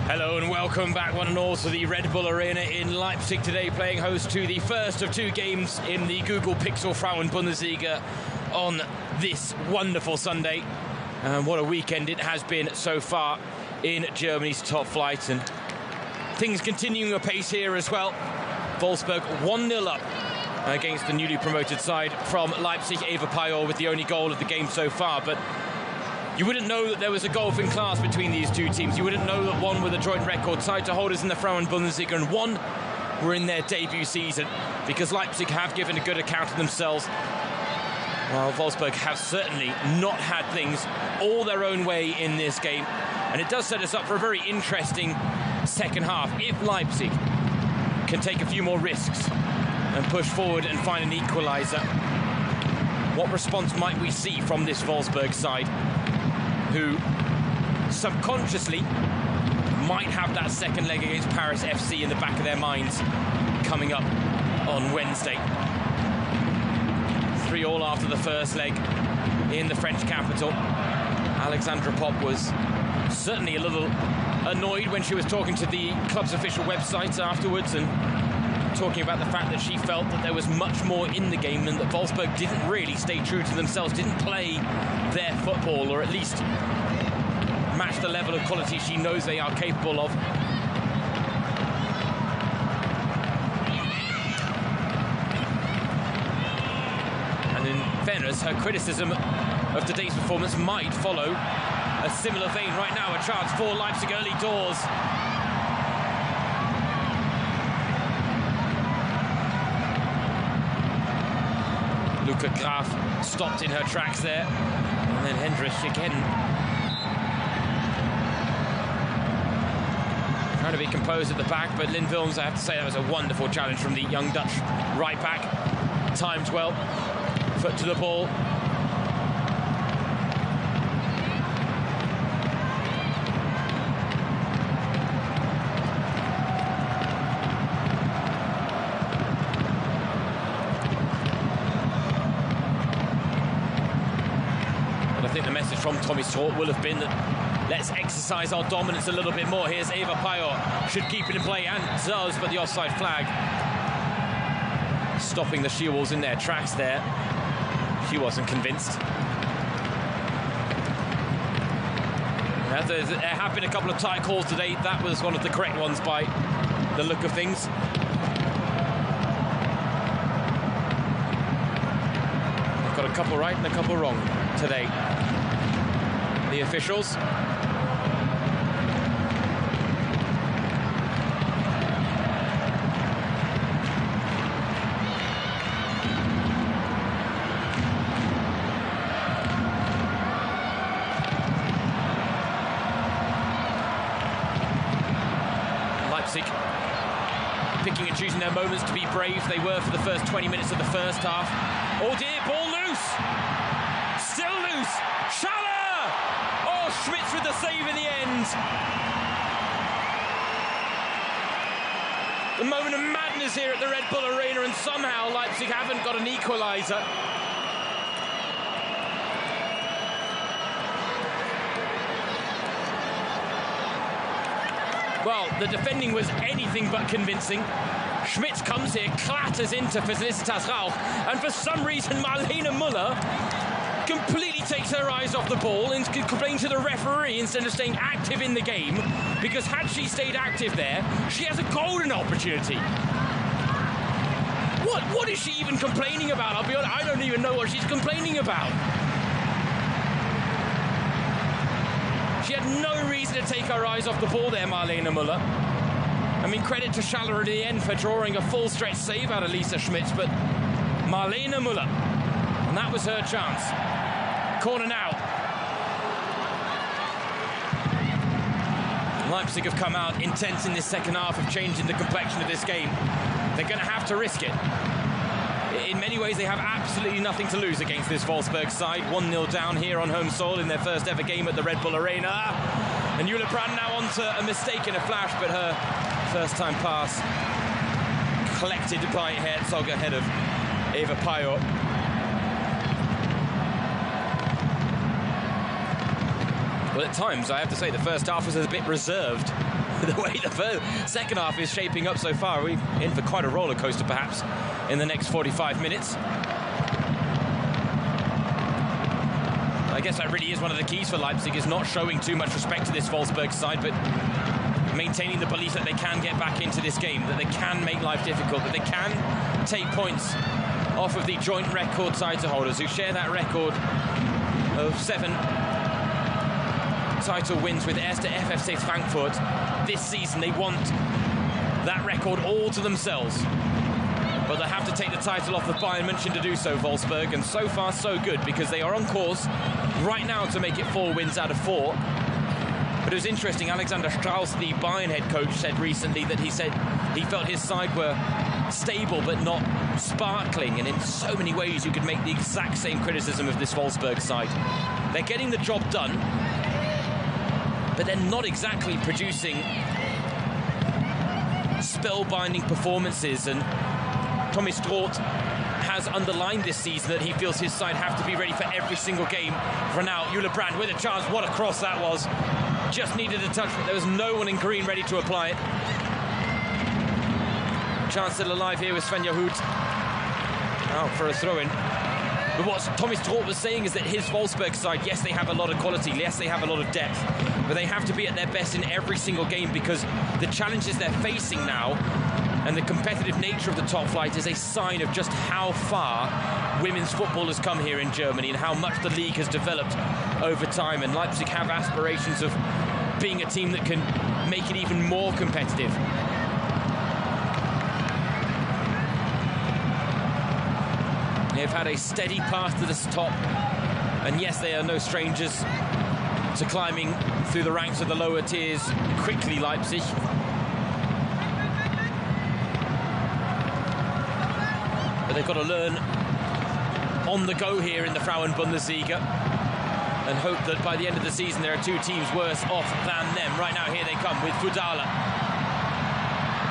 Hello and welcome back one and all to the Red Bull Arena in Leipzig today, playing host to the first of 2 games in the Google Pixel Frauen Bundesliga on this wonderful Sunday. And what a weekend it has been so far in Germany's top flight, and things continuing apace here as well. Wolfsburg 1-0 up against the newly promoted side from Leipzig. Eva Pajor with the only goal of the game so far, but you wouldn't know that there was a golfing class between these two teams. You wouldn't know that one were the joint record title holders in the Frauen Bundesliga and one were in their debut season, because Leipzig have given a good account of themselves, while Wolfsburg have certainly not had things all their own way in this game. And it does set us up for a very interesting second half. If Leipzig can take a few more risks and push forward and find an equaliser, what response might we see from this Wolfsburg side, who subconsciously might have that second leg against Paris FC in the back of their minds coming up on Wednesday. 3-3 after the first leg in the French capital. Alexandra Popp was certainly a little annoyed when she was talking to the club's official website afterwards, and talking about the fact that she felt that there was much more in the game and that Wolfsburg didn't really stay true to themselves, didn't play their football, or at least match the level of quality she knows they are capable of. And in fairness, her criticism of today's performance might follow a similar vein. Right now, a chance for Leipzig early doors. Luca Graf stopped in her tracks there, and then Hendrich again trying to be composed at the back, but Lynn Wilms, I have to say, that was a wonderful challenge from the young Dutch right back. Timed well, foot to the ball. From Tommy Stewart will have been that let's exercise our dominance a little bit more. Here's Eva Pajor, should keep it in play, and does, but the offside flag stopping the She-Wolves in their tracks there. She wasn't convinced. There have been a couple of tight calls today. That was one of the correct ones by the look of things. They've got a couple right and a couple wrong today, the officials. Leipzig picking and choosing their moments to be brave. They were for the first 20 minutes of the first half. Oh dear, ball loose! Still loose! Schaller! Oh, Schmitz with the save in the end. The moment of madness here at the Red Bull Arena, and somehow Leipzig haven't got an equaliser. Well, the defending was anything but convincing. Schmitz comes here, clatters into Felicitas Rauch, and for some reason Marlene Müller completely takes her eyes off the ball and complains to the referee instead of staying active in the game, because had she stayed active there, she has a golden opportunity. What is she even complaining about? I'll be honest, I don't even know what she's complaining about. She had no reason to take her eyes off the ball there, Marlene Müller. I mean, credit to Schaller at the end for drawing a full stretch save out of Lisa Schmitz, but Marlene Müller, and that was her chance. Corner now. Leipzig have come out intense in this second half of changing the complexion of this game. They're going to have to risk it. In many ways, they have absolutely nothing to lose against this Wolfsburg side. 1-0 down here on home soil in their first ever game at the Red Bull Arena. And Jule Brand now onto a mistake in a flash, but her first time pass collected by Herzog ahead of Eva Pajor. Well, at times, I have to say, the first half was a bit reserved. The way the second half is shaping up so far, we're in for quite a roller coaster, perhaps, in the next 45 minutes. I guess that really is one of the keys for Leipzig, is not showing too much respect to this Wolfsburg side, but maintaining the belief that they can get back into this game, that they can make life difficult, that they can take points off of the joint record title holders who share that record of 7 title wins with FFC Frankfurt. This season they want that record all to themselves, but they have to take the title off of Bayern München to do so, Wolfsburg, and so far so good, because they are on course right now to make it 4 wins out of 4. But it was interesting, Alexander Strauss, the Bayern head coach, said recently that he felt his side were stable but not sparkling, and in so many ways you could make the exact same criticism of this Wolfsburg side. They're getting the job done, but they're not exactly producing spellbinding performances, and Tommy Stroot has underlined this season that he feels his side have to be ready for every single game. For now, Julia Brandt with a chance. What a cross that was. Just needed a touch, but there was no one in green ready to apply it. Chance still alive here with Svenja Hood. Out for a throw-in. But what Tommy Stroot was saying is that his Wolfsburg side, yes, they have a lot of quality, yes, they have a lot of depth, but they have to be at their best in every single game, because the challenges they're facing now and the competitive nature of the top flight is a sign of just how far women's football has come here in Germany and how much the league has developed over time. And Leipzig have aspirations of being a team that can make it even more competitive. They've had a steady path to the top, and yes, they are no strangers to climbing through the ranks of the lower tiers quickly, Leipzig. But they've got to learn on the go here in the Frauen Bundesliga and hope that by the end of the season there are 2 teams worse off than them. Right now, here they come with Fudala.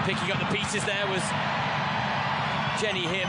Picking up the pieces there was Jenny Him.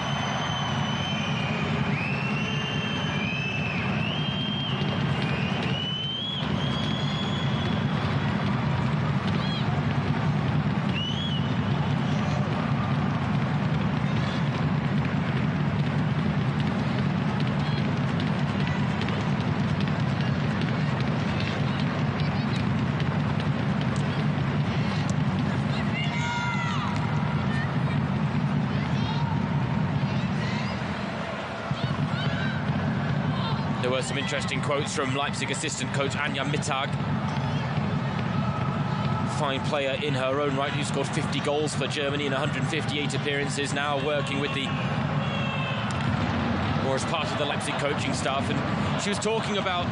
There were some interesting quotes from Leipzig assistant coach Anja Mittag. Fine player in her own right, who scored 50 goals for Germany in 158 appearances, now working with or as part of the Leipzig coaching staff. And she was talking about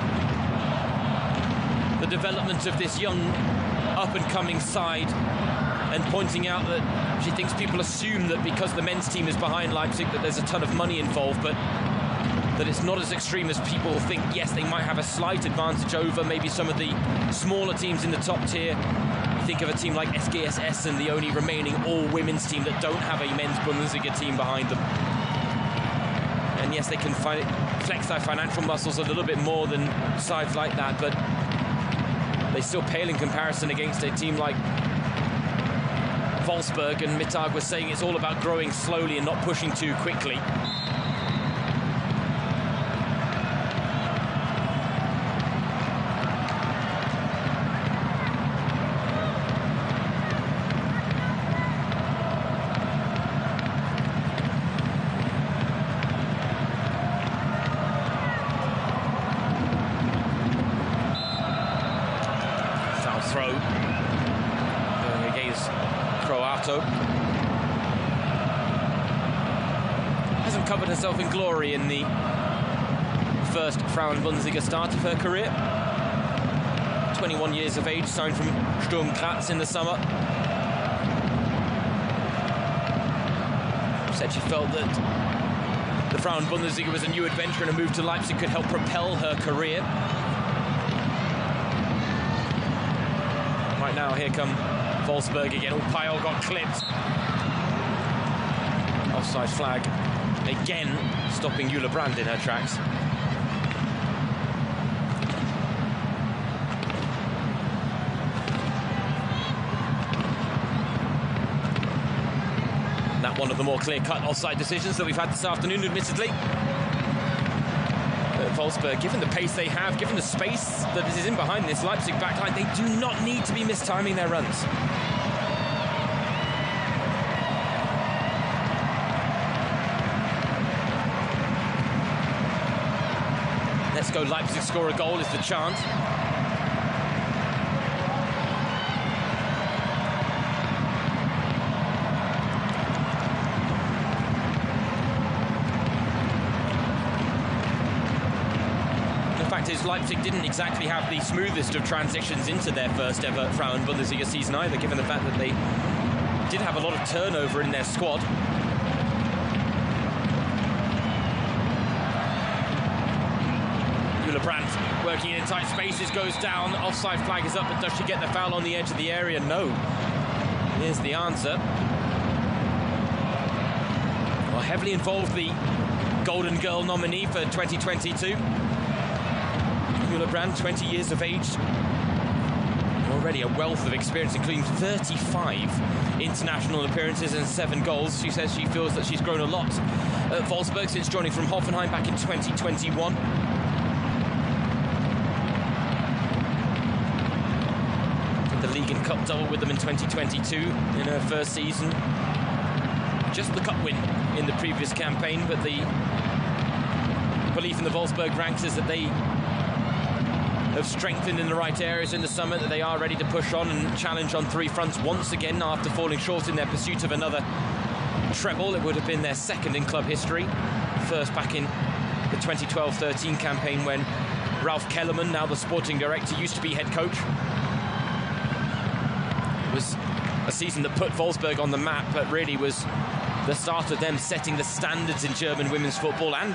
the development of this young up-and-coming side, and pointing out that she thinks people assume that because the men's team is behind Leipzig that there's a ton of money involved, but that it's not as extreme as people think. Yes, they might have a slight advantage over maybe some of the smaller teams in the top tier. You think of a team like SGS Essen, the only remaining all-women's team that don't have a men's Bundesliga team behind them. And yes, they can flex their financial muscles a little bit more than sides like that, but they still pale in comparison against a team like Wolfsburg. And Mittag was saying it's all about growing slowly and not pushing too quickly. Throw going against Croato. Hasn't covered herself in glory in the first Frauen Bundesliga start of her career. 21 years of age, signed from Sturm Graz in the summer. Said she felt that the Frauen Bundesliga was a new adventure, and a move to Leipzig could help propel her career. Right now, here come Wolfsburg again. Oh, Pyle got clipped. Offside flag again, stopping Julia Brandt in her tracks. that one of the more clear-cut offside decisions that we've had this afternoon, admittedly. Wolfsburg, given the pace they have, given the space that is in behind this Leipzig backline, they do not need to be mistiming their runs. Let's go Leipzig score a goal is the chant. Leipzig didn't exactly have the smoothest of transitions into their first ever Frauen Bundesliga season either, given the fact that they did have a lot of turnover in their squad. Brandt working in tight spaces, goes down, offside flag is up, but does she get the foul on the edge of the area? No. Here's the answer. Well, heavily involved, the Golden Girl nominee for 2022. Brandt, 20 years of age, already a wealth of experience, including 35 international appearances and 7 goals. She says she feels that she's grown a lot at Wolfsburg since joining from Hoffenheim back in 2021. The League and Cup double with them in 2022 in her first season. Just the cup win in the previous campaign, but the belief in the Wolfsburg ranks is that they have strengthened in the right areas in the summer, that they are ready to push on and challenge on 3 fronts once again after falling short in their pursuit of another treble. It would have been their second in club history. First back in the 2012-13 campaign when Ralf Kellermann, now the sporting director, used to be head coach. It was a season that put Wolfsburg on the map, but really was the start of them setting the standards in German women's football and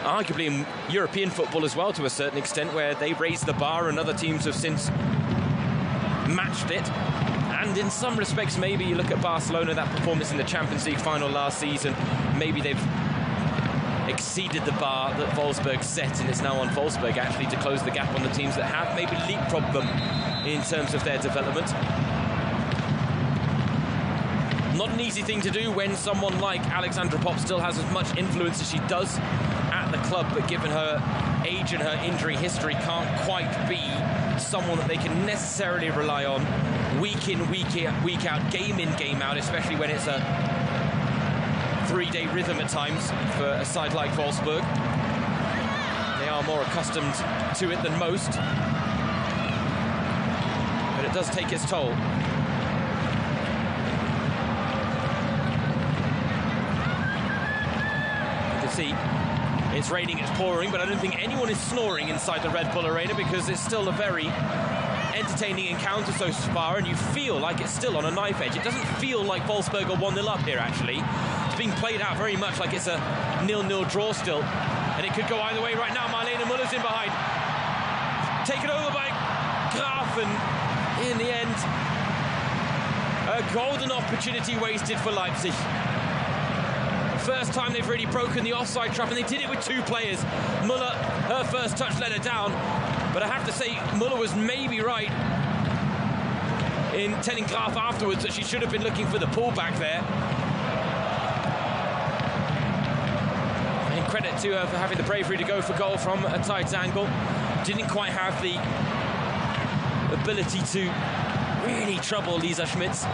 arguably in European football as well, to a certain extent, where they raised the bar and other teams have since matched it. And in some respects, maybe you look at Barcelona, that performance in the Champions League final last season, maybe they've exceeded the bar that Wolfsburg set, and it's now on Wolfsburg actually to close the gap on the teams that have maybe leapfrogged them in terms of their development. Not an easy thing to do when someone like Alexandra Popp still has as much influence as she does at the club, but given her age and her injury history, can't quite be someone that they can necessarily rely on week in, week out, game in, game out, especially when it's a 3-day rhythm at times for a side like Wolfsburg. They are more accustomed to it than most, but it does take its toll. See, it's raining, it's pouring, but I don't think anyone is snoring inside the Red Bull Arena because it's still a very entertaining encounter so far, and you feel like it's still on a knife edge. It doesn't feel like Wolfsburg are 1-0 up here, actually. It's being played out very much like it's a 0-0 draw still, and it could go either way right now. Marlene Muller's in behind. Taken over by Graf, and in the end, a golden opportunity wasted for Leipzig. First time they've really broken the offside trap, and they did it with 2 players. Muller, her first touch let her down, but I have to say Muller was maybe right in telling Graf afterwards that she should have been looking for the pullback there. And credit to her for having the bravery to go for goal from a tight angle. Didn't quite have the ability to really trouble Lisa Schmitz.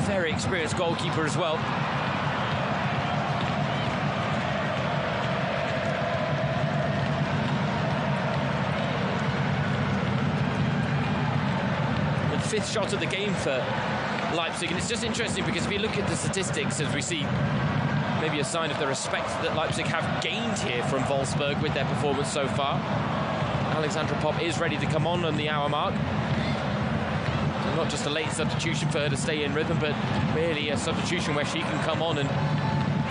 Very experienced goalkeeper as well. Fifth shot of the game for Leipzig, and it's just interesting because if you look at the statistics, as we see maybe a sign of the respect that Leipzig have gained here from Wolfsburg with their performance so far. Alexandra Popp is ready to come on the hour mark. So not just a late substitution for her to stay in rhythm, but really a substitution where she can come on and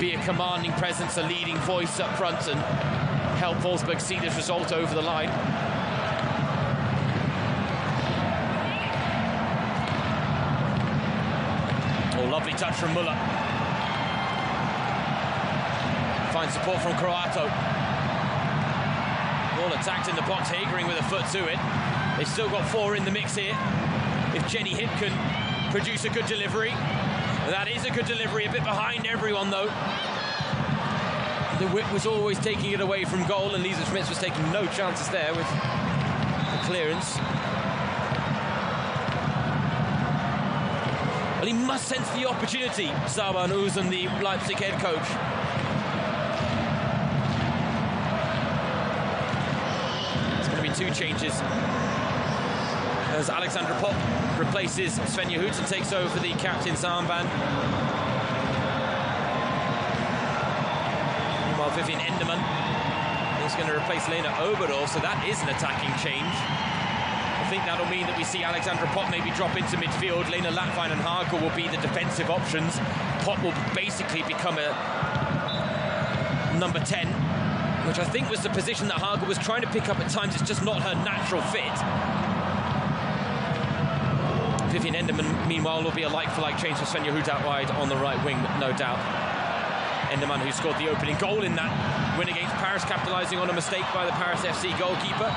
be a commanding presence, a leading voice up front, and help Wolfsburg see this result over the line. Lovely touch from Muller. Finds support from Croato. Ball attacked in the box, Hagering with a foot to it. They've still got 4 in the mix here. If Jenny Hipp can produce a good delivery, That is a good delivery, a bit behind everyone though. The whip was always taking it away from goal, and Lisa Schmitz was taking no chances there with the clearance. Well, he must sense the opportunity, Saban Uzun, the Leipzig head coach. It's going to be 2 changes as Alexandra Popp replaces Svenja Huth and takes over the captain's armband. Meanwhile, Vivian Enderman is going to replace Lena Oberdorf, so that is an attacking change. I think that'll mean that we see Alexandra Popp maybe drop into midfield. Lena Latvine and Hagel will be the defensive options. Popp will basically become a number 10, which I think was the position that Hagel was trying to pick up at times. It's just not her natural fit. Vivian Enderman, meanwhile, will be a like-for-like change for Svenja Huth out wide on the right wing, no doubt. Enderman, who scored the opening goal in that win against Paris, capitalising on a mistake by the Paris FC goalkeeper.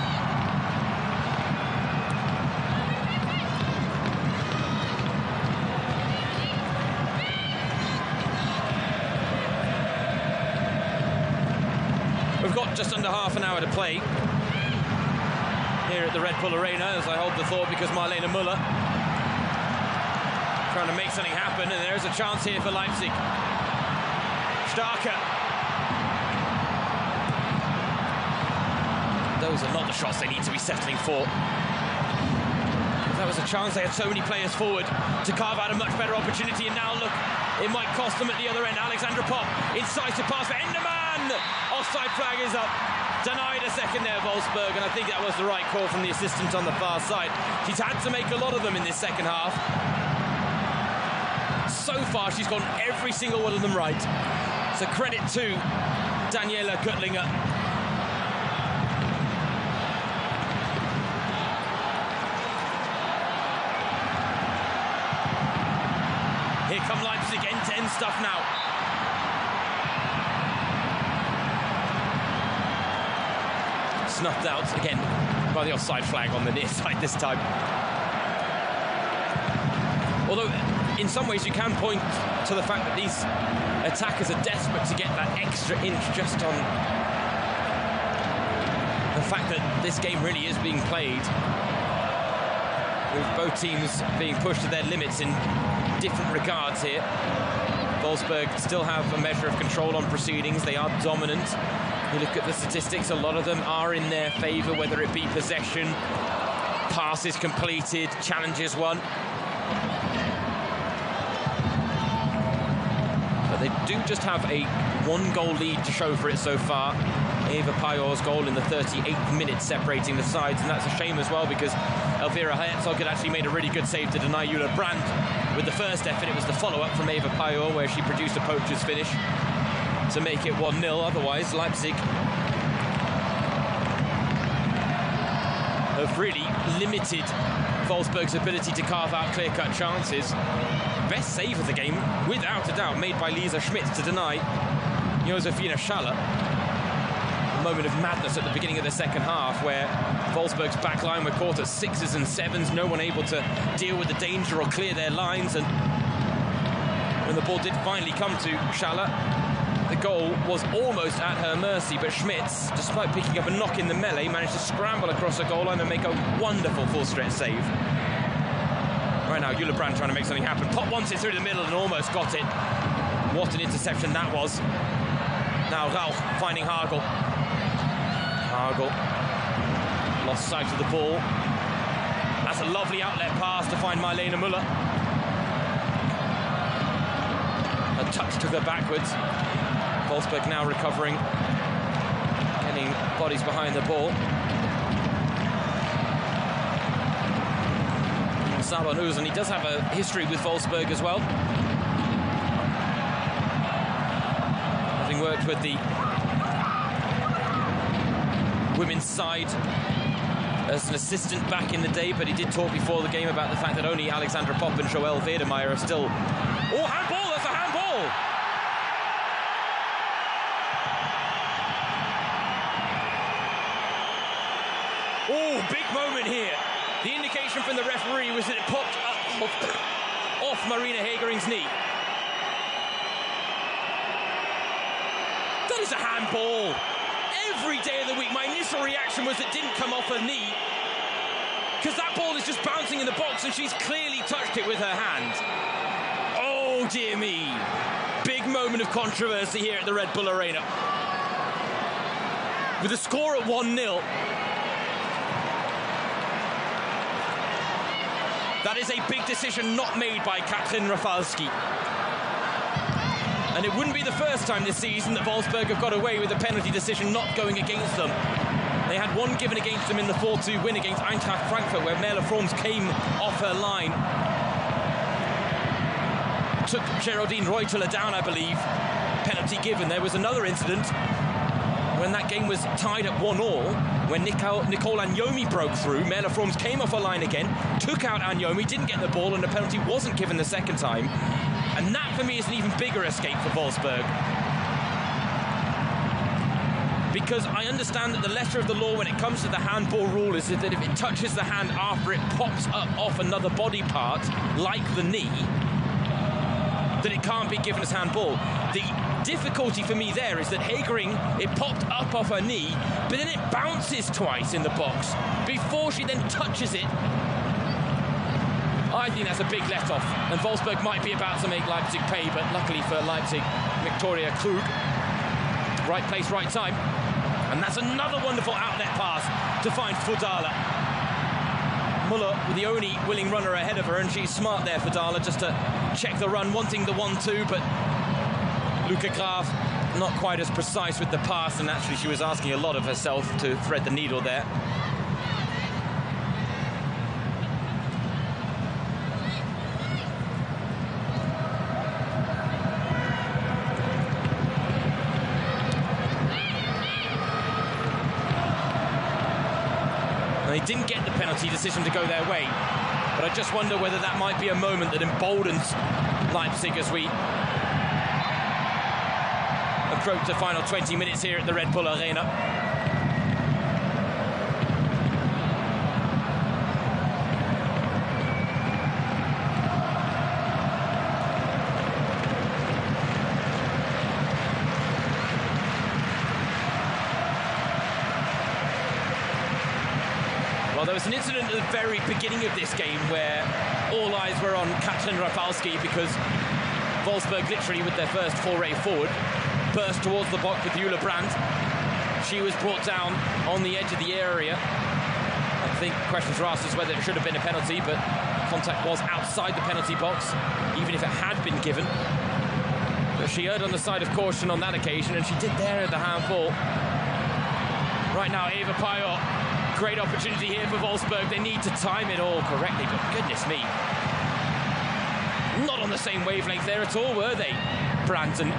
We've got just under half an hour to play here at the Red Bull Arena, as I hold the thought, because Marlene Müller trying to make something happen, and there's a chance here for Leipzig. Starker. Those are not the shots they need to be settling for. That was a chance. They had so many players forward to carve out a much better opportunity, and now look, it might cost them at the other end. Alexandra Popp, incisive pass for Enderman. Offside flag is up. Denied a second there, Wolfsburg, and I think that was the right call from the assistant on the far side. She's had to make a lot of them in this second half. So far, she's gotten every single one of them right. So credit to Daniela Göttlinger. Here come Leipzig, end-to-end stuff now. Snuffed out again by the offside flag on the near side this time. Although, in some ways, you can point to the fact that these attackers are desperate to get that extra inch just on the fact that this game really is being played with both teams being pushed to their limits in different regards here. Wolfsburg still have a measure of control on proceedings. They are dominant. You look at the statistics, a lot of them are in their favour, whether it be possession, passes completed, challenges won. They do just have a 1-goal lead to show for it so far. Eva Pajor's goal in the 38th minute separating the sides, and that's a shame as well because Elvira Herzog had actually made a really good save to deny Jule Brandt with the first effort. It was the follow-up from Eva Pajor where she produced a poacher's finish to make it 1-0. Otherwise, Leipzig have really limited Wolfsburg's ability to carve out clear-cut chances. Best save of the game, without a doubt, made by Lisa Schmitz to deny Josefina Schaller. A moment of madness at the beginning of the second half where Wolfsburg's back line were caught at 6s and 7s, no one able to deal with the danger or clear their lines, and when the ball did finally come to Schaller, the goal was almost at her mercy, but Schmitz, despite picking up a knock in the melee, managed to scramble across the goal line and make a wonderful full-stretch save. Right now, Jule Brandt trying to make something happen. Popp wants it through the middle and almost got it. What an interception that was. Now Rauch finding Hagel. Hagel lost sight of the ball. That's a lovely outlet pass to find Marlene Müller. A touch took her backwards. Wolfsburg now recovering, getting bodies behind the ball. Saban Uzun, he does have a history with Wolfsburg as well. Having worked with the women's side as an assistant back in the day, but he did talk before the game about the fact that only Alexandra Popp and Joelle Wedemeyer are still... Oh, handball! That's a handball! Oh, big moment here. The indication from the referee was that it popped up off Marina Hagering's knee. That is a handball. Every day of the week, my initial reaction was it didn't come off her knee, because that ball is just bouncing in the box and she's clearly touched it with her hand. Oh dear me. Big moment of controversy here at the Red Bull Arena. With the score at 1-0, that is a big decision not made by Katrin Rafalski. And it wouldn't be the first time this season that Wolfsburg have got away with a penalty decision not going against them. They had one given against them in the 4-2 win against Eintracht Frankfurt, where Merle Fromms came off her line. Took Geraldine Reuteler down, I believe. Penalty given. There was another incident when that game was tied at 1-1, when Nicole Agnomi broke through. Merle Fromms came off her line again, took out Agnomi, didn't get the ball, and the penalty wasn't given the second time. And that, for me, is an even bigger escape for Wolfsburg. Because I understand that the letter of the law when it comes to the handball rule is that if it touches the hand after it pops up off another body part, like the knee, that it can't be given as handball. The difficulty for me there is that Hegering, it popped up off her knee, but then it bounces twice in the box before she then touches it. I think that's a big let-off, and Wolfsburg might be about to make Leipzig pay, but luckily for Leipzig, Victoria Krug, right place, right time. And that's another wonderful outlet pass to find Fudala. Muller with the only willing runner ahead of her, and she's smart there, Fudala, just to check the run, wanting the 1-2, but Luca Graf not quite as precise with the pass, and actually she was asking a lot of herself to thread the needle there. They didn't get the penalty decision to go their way, but I just wonder whether that might be a moment that emboldens Leipzig as we approach the final 20 minutes here at the Red Bull Arena. Well, there was an incident at the very beginning of this game where all eyes were on Katrin Rafalski, because Wolfsburg, literally with their first foray forward, burst towards the box with Jule Brandt. She was brought down on the edge of the area. I think questions were asked as whether it should have been a penalty, but contact was outside the penalty box, even if it had been given. But she erred on the side of caution on that occasion, and she did there at the handball. Right now, Eva Pajor. Great opportunity here for Wolfsburg. They need to time it all correctly, but goodness me. Not on the same wavelength there at all, were they? Brandt and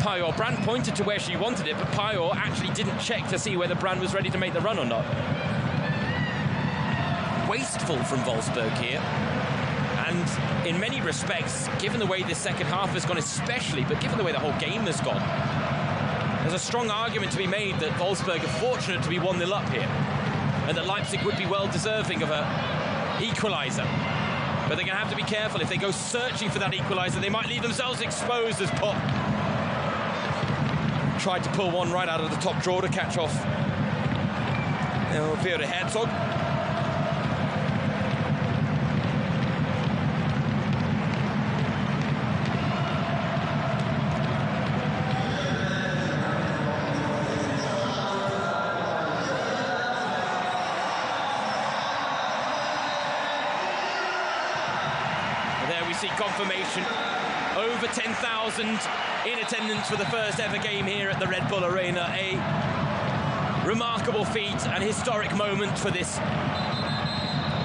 Pajor. Brandt pointed to where she wanted it, but Pajor actually didn't check to see whether Brandt was ready to make the run or not. Wasteful from Wolfsburg here. And in many respects, given the way this second half has gone especially, but given the way the whole game has gone, there's a strong argument to be made that Wolfsburg are fortunate to be 1-0 up here, and that Leipzig would be well deserving of an equaliser. But they're going to have to be careful. If they go searching for that equaliser, they might leave themselves exposed, as Pop tried to pull one right out of the top drawer to catch off Theodor Herzog. Confirmation. Over 10,000 in attendance for the first ever game here at the Red Bull Arena. A remarkable feat and historic moment for this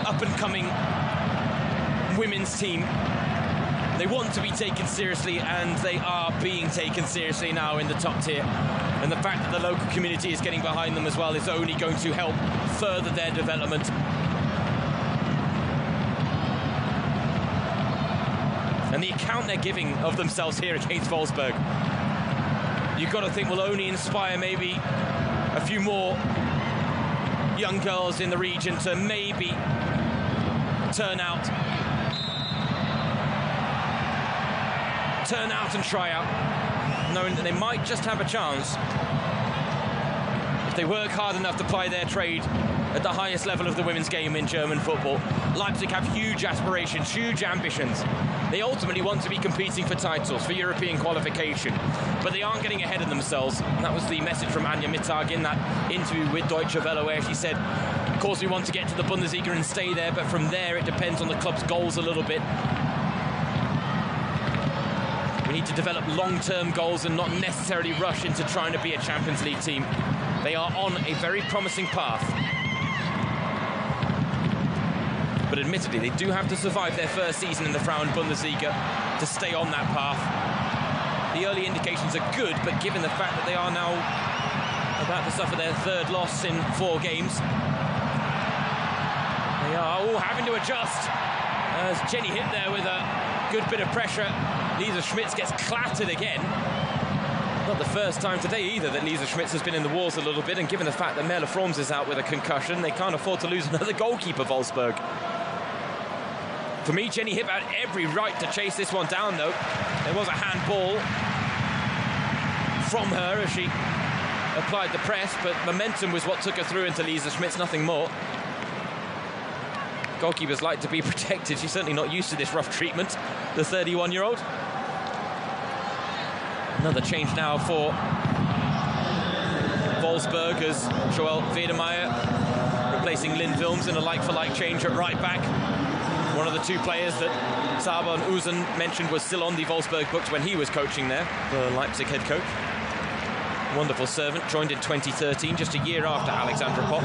up-and-coming women's team. They want to be taken seriously, and they are being taken seriously now in the top tier. And the fact that the local community is getting behind them as well is only going to help further their development. And the account they're giving of themselves here against Wolfsburg, you've got to think will only inspire maybe a few more young girls in the region to maybe turn out turn out and try out, knowing that they might just have a chance if they work hard enough to ply their trade at the highest level of the women's game in German football. Leipzig have huge aspirations, huge ambitions. They ultimately want to be competing for titles, for European qualification, but they aren't getting ahead of themselves. And that was the message from Anja Mittag in that interview with Deutsche Welle, where she said, of course we want to get to the Bundesliga and stay there, but from there it depends on the club's goals a little bit. We need to develop long-term goals and not necessarily rush into trying to be a Champions League team. They are on a very promising path. But admittedly, they do have to survive their first season in the Frauen Bundesliga to stay on that path. The early indications are good, but given the fact that they are now about to suffer their third loss in 4 games, they are all having to adjust. As Jenny hit there with a good bit of pressure, Lisa Schmitz gets clattered again. Not the first time today either that Lisa Schmitz has been in the walls a little bit, and given the fact that Merle Fromms is out with a concussion, they can't afford to lose another goalkeeper, Wolfsburg. For me, Jenny Hipp had every right to chase this one down, though. There was a handball from her as she applied the press, but momentum was what took her through into Lisa Schmitz, nothing more. Goalkeepers like to be protected. She's certainly not used to this rough treatment, the 31-year-old. Another change now for Wolfsburg as Joelle Wedemeyer replacing Lynn Wilms in a like-for-like change at right back. One of the 2 players that Saba and Uzen mentioned was still on the Wolfsburg books when he was coaching there, the Leipzig head coach. Wonderful servant, joined in 2013, just a year after Alexandra Popp.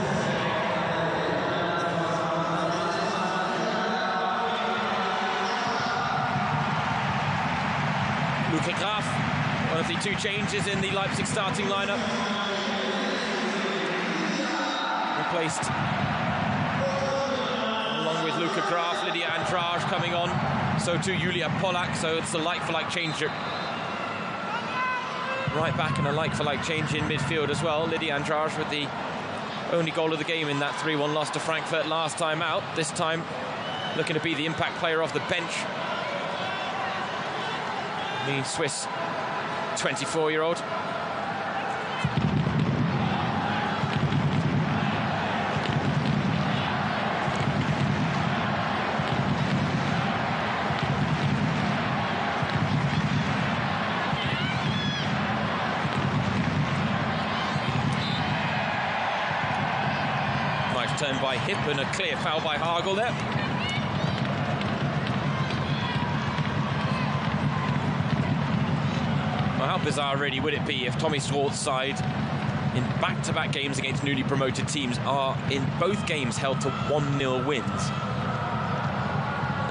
Luca Graf, one of the 2 changes in the Leipzig starting lineup. Replaced, along with Luca Graf, Lydia Andrade coming on. So too Julia Pollack, so it's a like-for-like change at right back and a like-for-like change in midfield as well. Lydia Andrade with the only goal of the game in that 3-1 loss to Frankfurt last time out. This time looking to be the impact player off the bench. The Swiss 24-year-old. Nice turn by Hipp and a clear foul by Hagel there. How bizarre really would it be if Tommy Swartz's side in back-to-back games against newly promoted teams are in both games held to 1-0 wins.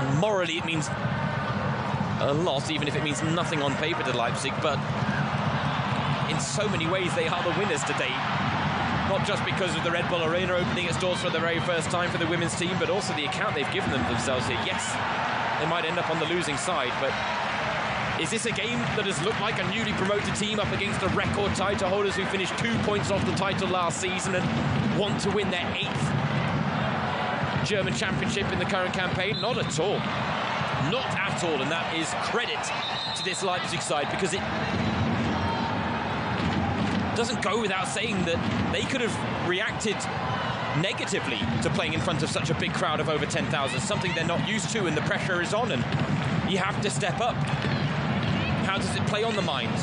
And morally it means a loss, even if it means nothing on paper to Leipzig, but in so many ways they are the winners today. Not just because of the Red Bull Arena opening its doors for the very first time for the women's team, but also the account they've given themselves here. Yes, they might end up on the losing side, but is this a game that has looked like a newly promoted team up against the record title holders who finished 2 points off the title last season and want to win their 8th German championship in the current campaign? Not at all. Not at all, and that is credit to this Leipzig side, because it doesn't go without saying that they could have reacted negatively to playing in front of such a big crowd of over 10,000, something they're not used to, and the pressure is on, and you have to step up. How does it play on the mind?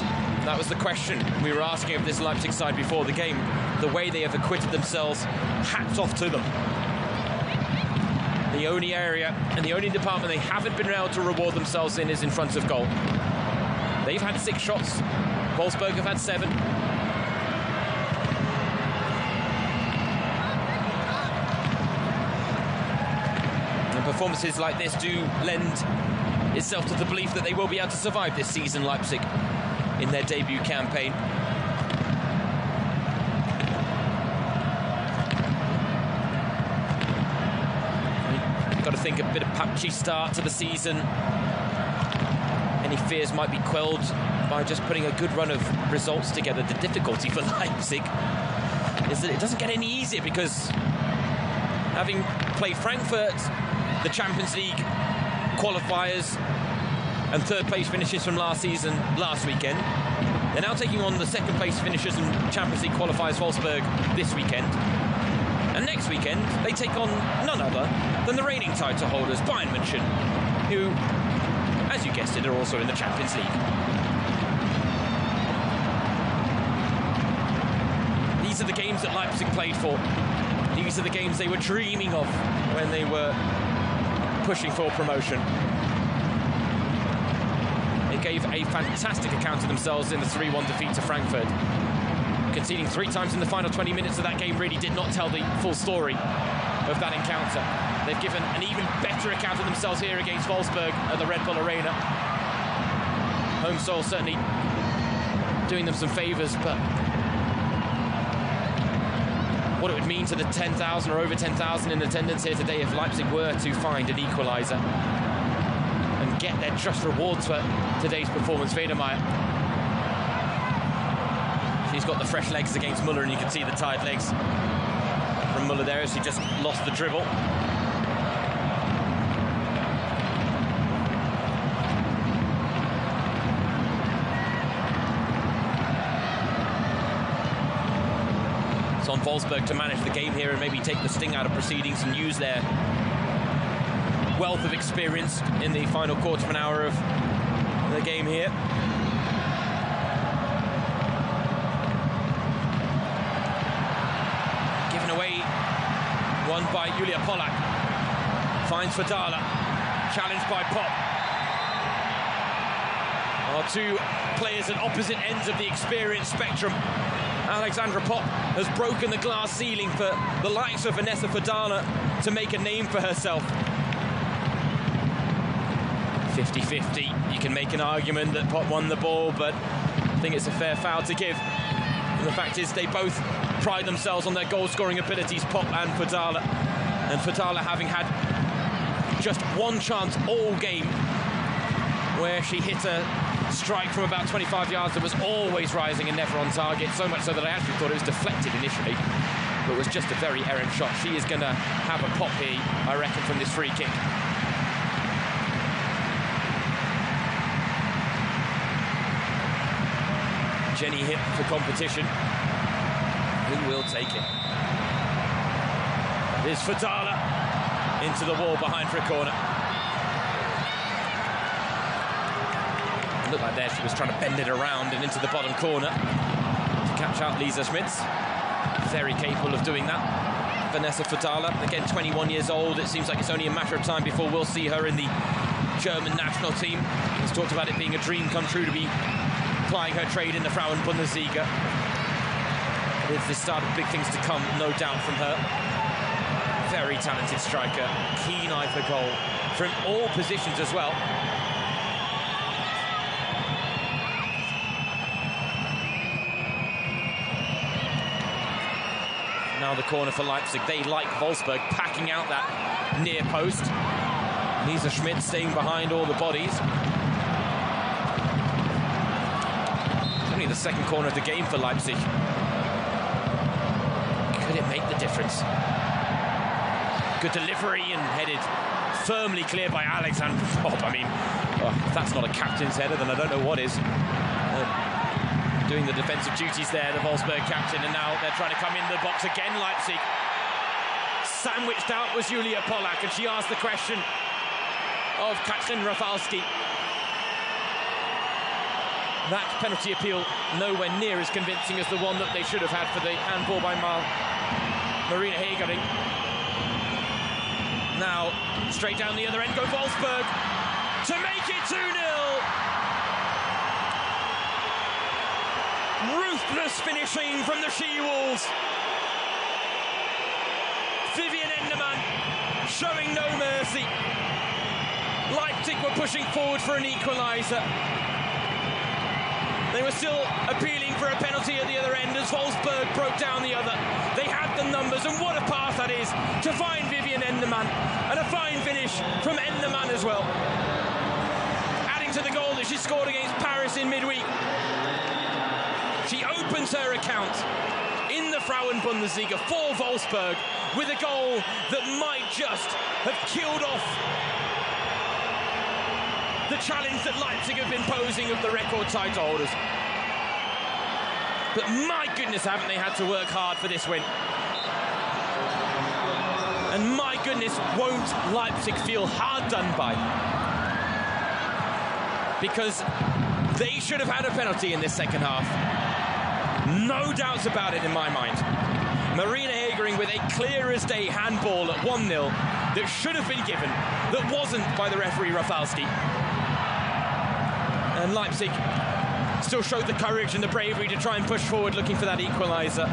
That was the question we were asking of this Leipzig side before the game. The way they have acquitted themselves, hats off to them. The only area and the only department they haven't been able to reward themselves in is in front of goal. They've had 6 shots. Wolfsburg have had 7. And performances like this do lend itself to the belief that they will be able to survive this season, Leipzig, in their debut campaign. You've got to think a bit of patchy start to the season. Any fears might be quelled by just putting a good run of results together. The difficulty for Leipzig is that it doesn't get any easier, because having played Frankfurt, the Champions League qualifiers, and third place finishes from last weekend. They're now taking on the second place finishers and Champions League qualifiers Wolfsburg this weekend. And next weekend, they take on none other than the reigning title holders, Bayern München, who, as you guessed it, are also in the Champions League. These are the games that Leipzig played for. These are the games they were dreaming of when they were pushing for promotion. They gave a fantastic account of themselves in the 3-1 defeat to Frankfurt. Conceding 3 times in the final 20 minutes of that game really did not tell the full story of that encounter. They've given an even better account of themselves here against Wolfsburg at the Red Bull Arena. Home soil certainly doing them some favours, but what it would mean to the 10,000 or over 10,000 in attendance here today if Leipzig were to find an equaliser and get their just rewards for today's performance. Federmeyer. She's got the fresh legs against Müller, and you can see the tired legs from Müller there as she just lost the dribble. It's on Wolfsburg to manage the game here and maybe take the sting out of proceedings and use their wealth of experience in the final quarter of an hour of the game here. Won by Julia Pollack. Finds Fadala. Challenged by Pop. Our two players at opposite ends of the experience spectrum. Alexandra Pop has broken the glass ceiling for the likes of Vanessa Fadala to make a name for herself. 50-50. You can make an argument that Pop won the ball, but I think it's a fair foul to give. And the fact is they both pride themselves on their goal-scoring abilities, Pop and Fadala. And Fadala having had just one chance all game where she hit a strike from about 25 yards that was always rising and never on target, so much so that I actually thought it was deflected initially, but was just a very errant shot. She is going to have a pop here, I reckon, from this free kick. Jenny hit for competition. Who will take it? Here's Fadala into the wall behind for a corner. It looked like there she was trying to bend it around and into the bottom corner to catch out Lisa Schmitz. Very capable of doing that. Vanessa Fadala, again 21 years old. It seems like it's only a matter of time before we'll see her in the German national team. He's talked about it being a dream come true to be plying her trade in the Frauen Bundesliga. It's the start of big things to come, no doubt, from her. Very talented striker, keen eye for goal from all positions as well. Now the corner for Leipzig. They, like Wolfsburg, packing out that near post. Lisa Schmidt staying behind all the bodies. Only the second corner of the game for Leipzig. Could it make the difference? Good delivery and headed firmly clear by Alexandra Pop. I mean, if that's not a captain's header, then I don't know what is. Doing the defensive duties there, the Wolfsburg captain, and now they're trying to come in the box again, Leipzig. Sandwiched out was Julia Pollack, and she asked the question of Katlin Rafalski. That penalty appeal nowhere near as convincing as the one that they should have had for the handball by Marina Hegering. Now, straight down the other end go Wolfsburg to make it 2-0. Ruthless finishing from the She-Wolves. Vivian Enderman showing no mercy. Leipzig were pushing forward for an equaliser. They were still appealing for a penalty at the other end as Wolfsburg broke down the other. They had the numbers, and what a pass that is to find Vivian Enderman. And a fine finish from Enderman as well. Adding to the goal that she scored against Paris in midweek. She opens her account in the Frauen Bundesliga for Wolfsburg with a goal that might just have killed off the challenge that Leipzig have been posing of the record title holders. But my goodness, haven't they had to work hard for this win. And my goodness, won't Leipzig feel hard done by. Because they should have had a penalty in this second half. No doubts about it in my mind. Marina Hegering with a clear as day handball at 1-0 that should have been given, that wasn't by the referee Rafalski. And Leipzig still showed the courage and the bravery to try and push forward looking for that equaliser.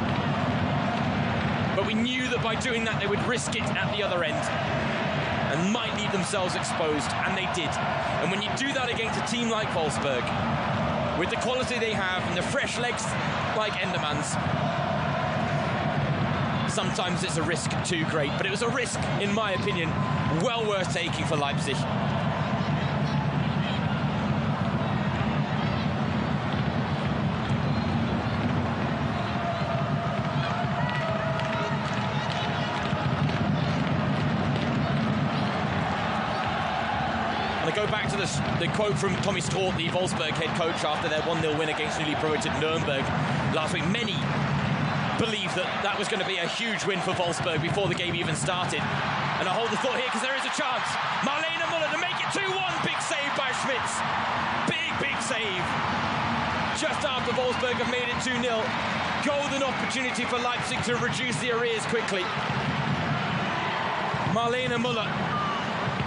But we knew that by doing that they would risk it at the other end and might leave themselves exposed, and they did. And when you do that against a team like Wolfsburg, with the quality they have and the fresh legs like Endermann's, sometimes it's a risk too great. But it was a risk, in my opinion, well worth taking for Leipzig. Go back to the quote from Tommy Strauch, the Wolfsburg head coach, after their 1-0 win against newly promoted Nuremberg last week. Many believed that was going to be a huge win for Wolfsburg before the game even started. And I hold the thought here because there is a chance. Marlene Müller to make it 2-1. Big save by Schmitz. Big save. Just after Wolfsburg have made it 2-0. Golden opportunity for Leipzig to reduce the arrears quickly. Marlene Müller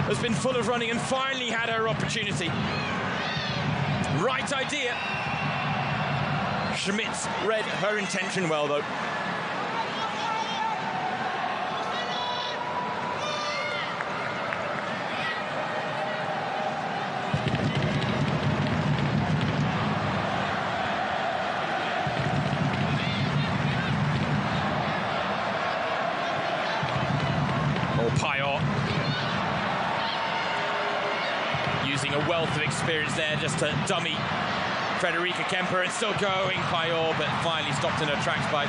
has been full of running and finally had her opportunity. Right idea. Schmitz read her intention well, though. Using a wealth of experience there just to dummy Frederica Kemper, and still going Pajor, but finally stopped in her tracks by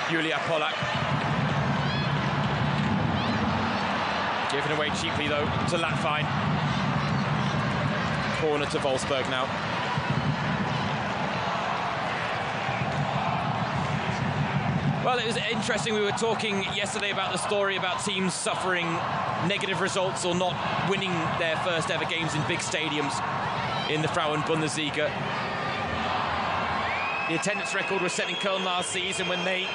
Julia Polak. Given away cheaply though to Latfine. Corner to Wolfsburg now. Well, it was interesting. We were talking yesterday about the story about teams suffering negative results or not winning their first ever games in big stadiums in the Frauen Bundesliga. The attendance record was set in Köln last season when they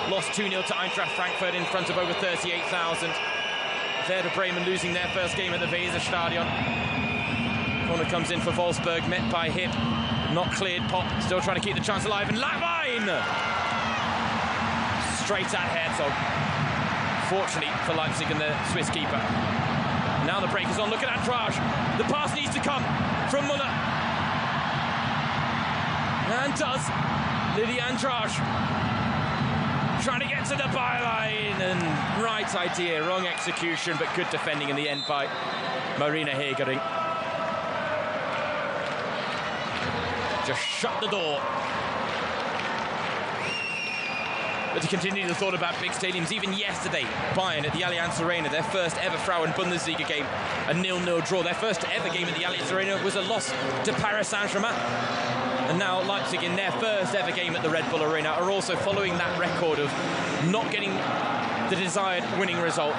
lost 2-0 to Eintracht Frankfurt in front of over 38,000. Werder Bremen losing their first game at the Weserstadion. Corner comes in for Wolfsburg, met by Hip. Not cleared. Pop still trying to keep the chance alive, and Latwein! Straight at Herzog. Fortunately for Leipzig and the Swiss keeper. Now the break is on. Look at Andrade. The pass needs to come from Müller. And does. Lydia Andrade. Trying to get to the byline. And right idea. Wrong execution, but good defending in the end by Marina Hegering. Just shut the door. But to continue the thought about big stadiums, even yesterday, Bayern at the Allianz Arena, their first ever Frauen Bundesliga game, a 0-0 draw. Their first ever game at the Allianz Arena was a loss to Paris Saint-Germain. And now Leipzig, in their first ever game at the Red Bull Arena, are also following that record of not getting the desired winning result.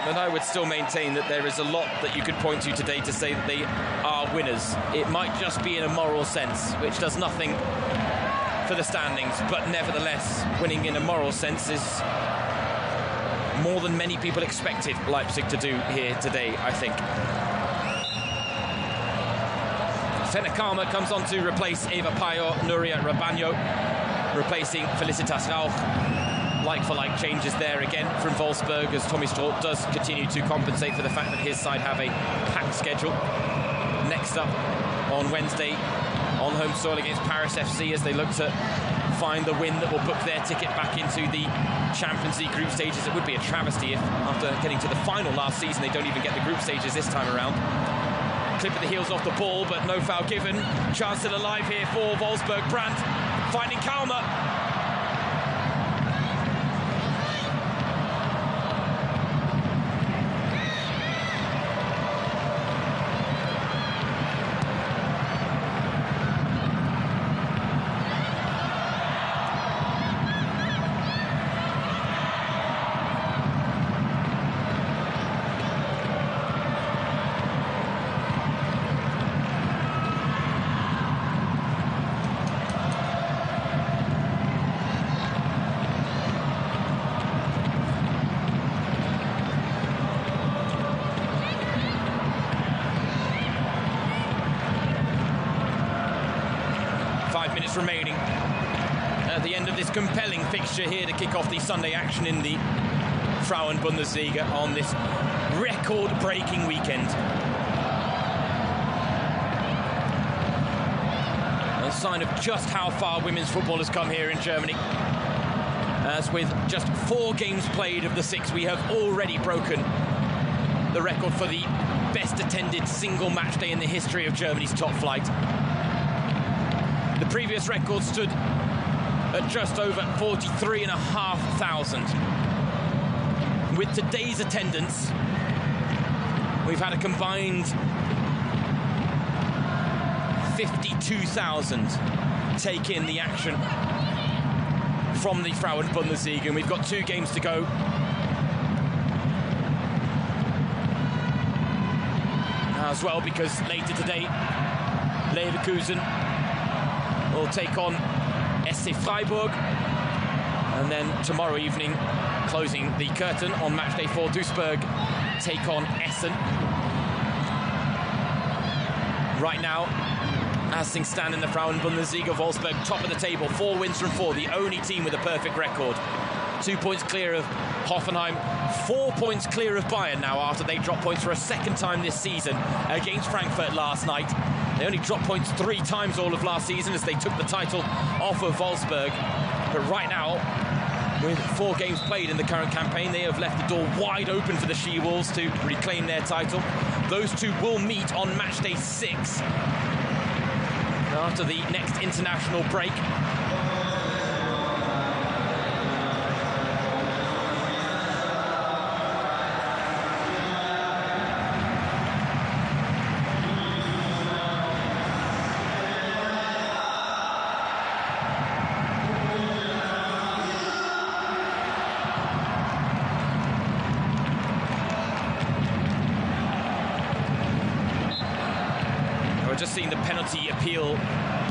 But I would still maintain that there is a lot that you could point to today to say that they are winners. It might just be in a moral sense, which does nothing for the standings, but nevertheless, winning in a moral sense is more than many people expected Leipzig to do here today, I think. Senna Karma comes on to replace Eva Pajor, Nuria Rabagno, replacing Felicitas Rauch. Like-for-like changes there again from Wolfsburg, as Tommy Strauch does continue to compensate for the fact that his side have a packed schedule. Next up on Wednesday, on home soil against Paris FC, as they look to find the win that will book their ticket back into the Champions League group stages. It would be a travesty if, after getting to the final last season, they don't even get the group stages this time around. Clip of the heels off the ball, but no foul given. Chance still alive here for Wolfsburg. Brandt finding Kalmer. minutes remaining at the end of this compelling fixture here to kick off the Sunday action in the Frauen Bundesliga on this record-breaking weekend. A sign of just how far women's football has come here in Germany. As with just 4 games played of the 6, we have already broken the record for the best attended single match day in the history of Germany's top flight. The previous record stood at just over 43,500. With today's attendance, we've had a combined 52,000 take in the action from the Frauen Bundesliga, and we've got 2 games to go. As well, because later today, Leverkusen will take on SC Freiburg, and then tomorrow evening, closing the curtain on matchday 4, Duisburg take on Essen. Right now, as things stand in the Frauen Bundesliga, Wolfsburg top of the table, 4 wins from 4, the only team with a perfect record. 2 points clear of Hoffenheim, 4 points clear of Bayern now after they dropped points for a second time this season against Frankfurt last night. They only dropped points 3 times all of last season as they took the title off of Wolfsburg. But right now, with 4 games played in the current campaign, they have left the door wide open for the She-Wolves to reclaim their title. Those 2 will meet on matchday 6 after the next international break. Just seen the penalty appeal.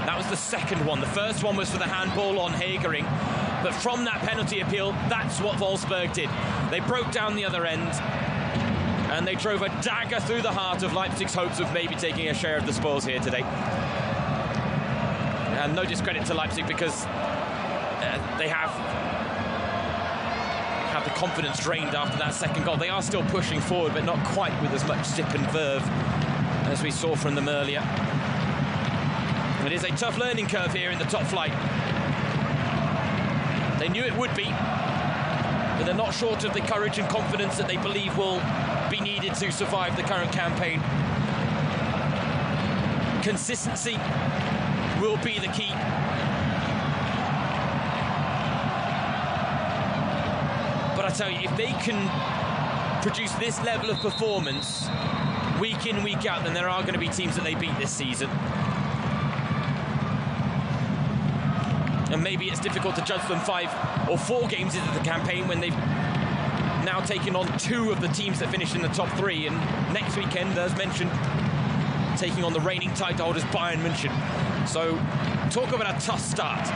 That was the second one. The first one was for the handball on Hegering. But from that penalty appeal, that's what Wolfsburg did. They broke down the other end and they drove a dagger through the heart of Leipzig's hopes of maybe taking a share of the spoils here today. And no discredit to Leipzig because they have the confidence drained after that second goal. They are still pushing forward, but not quite with as much zip and verve as we saw from them earlier. It is a tough learning curve here in the top flight. They knew it would be, but they're not short of the courage and confidence that they believe will be needed to survive the current campaign. Consistency will be the key. But I tell you, if they can produce this level of performance week in, week out, then there are going to be teams that they beat this season. And maybe it's difficult to judge them 5 or 4 games into the campaign when they've now taken on 2 of the teams that finished in the top 3. And next weekend, as mentioned, taking on the reigning title holders Bayern München. So talk about a tough start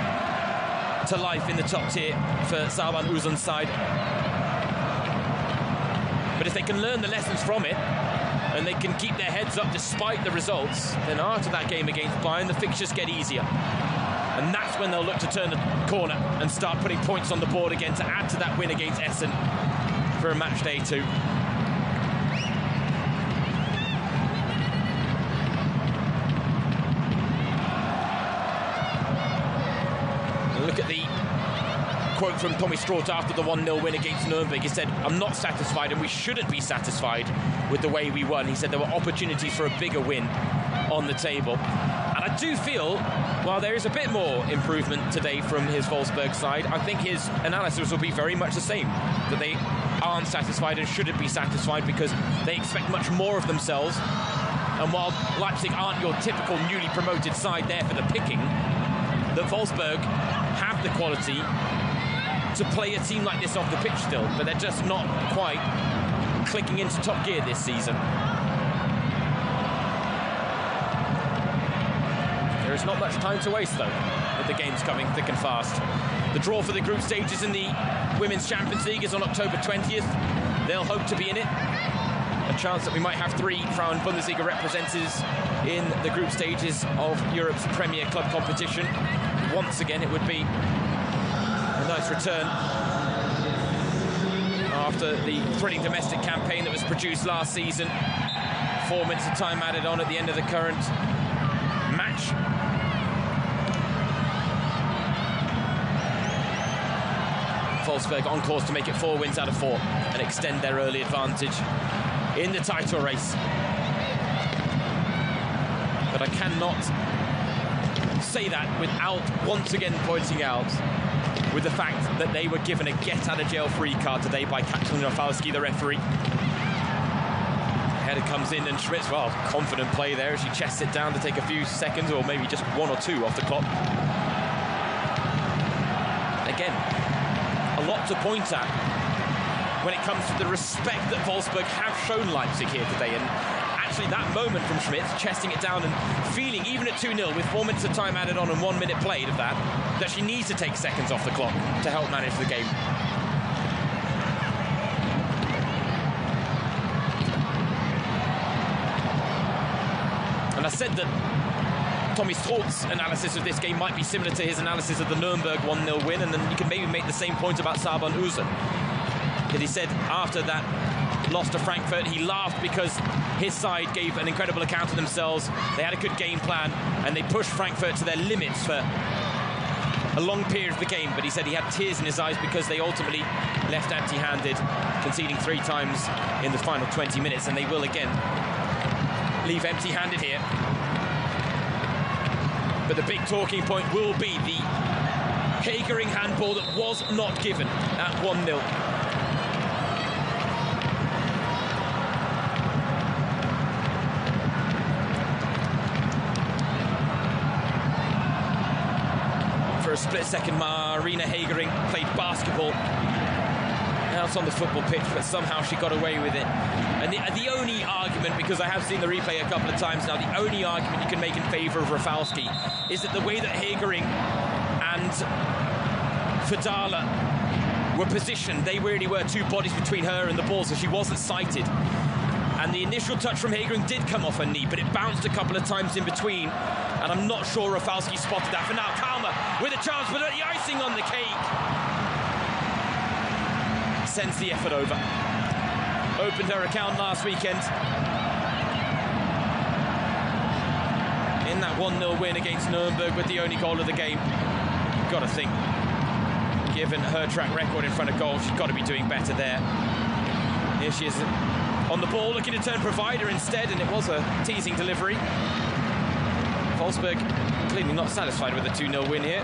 to life in the top tier for Sarban Uzun's side. But if they can learn the lessons from it, and they can keep their heads up despite the results, then after that game against Bayern, the fixtures get easier. And that's when they'll look to turn the corner and start putting points on the board again to add to that win against Essen for a match day 2. Look at the quote from Tommy Strauss after the 1-0 win against Nuremberg. He said, "I'm not satisfied, and we shouldn't be satisfied with the way we won." He said there were opportunities for a bigger win on the table. And I do feel, while there is a bit more improvement today from his Wolfsburg side, I think his analysis will be very much the same, that they aren't satisfied and shouldn't be satisfied because they expect much more of themselves. And while Leipzig aren't your typical newly promoted side there for the picking, that Wolfsburg have the quality to play a team like this off the pitch still, but they're just not quite clicking into top gear this season. There is not much time to waste, though, with the games coming thick and fast. The draw for the group stages in the Women's Champions League is on October 20th. They'll hope to be in it. A chance that we might have 3 Frauen Bundesliga representatives in the group stages of Europe's premier club competition. Once again, it would be a nice return after the thrilling domestic campaign that was produced last season. 4 minutes of time added on at the end of the current match. Wolfsburg on course to make it 4 wins out of 4 and extend their early advantage in the title race. But I cannot say that without once again pointing out with the fact that they were given a get-out-of-jail-free card today by Katalin Rafalski, the referee. Header comes in and Schmitz, well, confident play there as she chests it down to take a few seconds or maybe just 1 or 2 off the clock. Again, a lot to point at when it comes to the respect that Wolfsburg have shown Leipzig here today. And actually that moment from Schmitz, chesting it down and feeling, even at 2-0 with 4 minutes of time added on and 1 minute played of that she needs to take seconds off the clock to help manage the game. And I said that Tommy Stroot's analysis of this game might be similar to his analysis of the Nuremberg 1-0 win, and then you can maybe make the same point about Saban Uzen. Because he said after that loss to Frankfurt, he laughed because his side gave an incredible account of themselves. They had a good game plan and they pushed Frankfurt to their limits for a long period of the game, but he said he had tears in his eyes because they ultimately left empty-handed, conceding 3 times in the final 20 minutes, and they will again leave empty-handed here. But the big talking point will be the Hagering handball that was not given at 1-0. For a split second, Marina Hagering played basketball out on the football pitch, but somehow she got away with it. And the only argument, because I have seen the replay a couple of times now, the only argument you can make in favour of Rafalski is that the way that Hagering and Fadala were positioned, they really were 2 bodies between her and the ball, so she wasn't sighted. And the initial touch from Hagering did come off her knee, but it bounced a couple of times in between. And I'm not sure Rafalski spotted that. For now, Kalmer with a chance, but the icing on the cake sends the effort over. Opened her account last weekend in that 1-0 win against Nuremberg with the only goal of the game. Got to think, given her track record in front of goal, she's got to be doing better there. Here she is on the ball, looking to turn provider instead, and it was a teasing delivery. Wolfsburg clearly not satisfied with a 2-0 win here.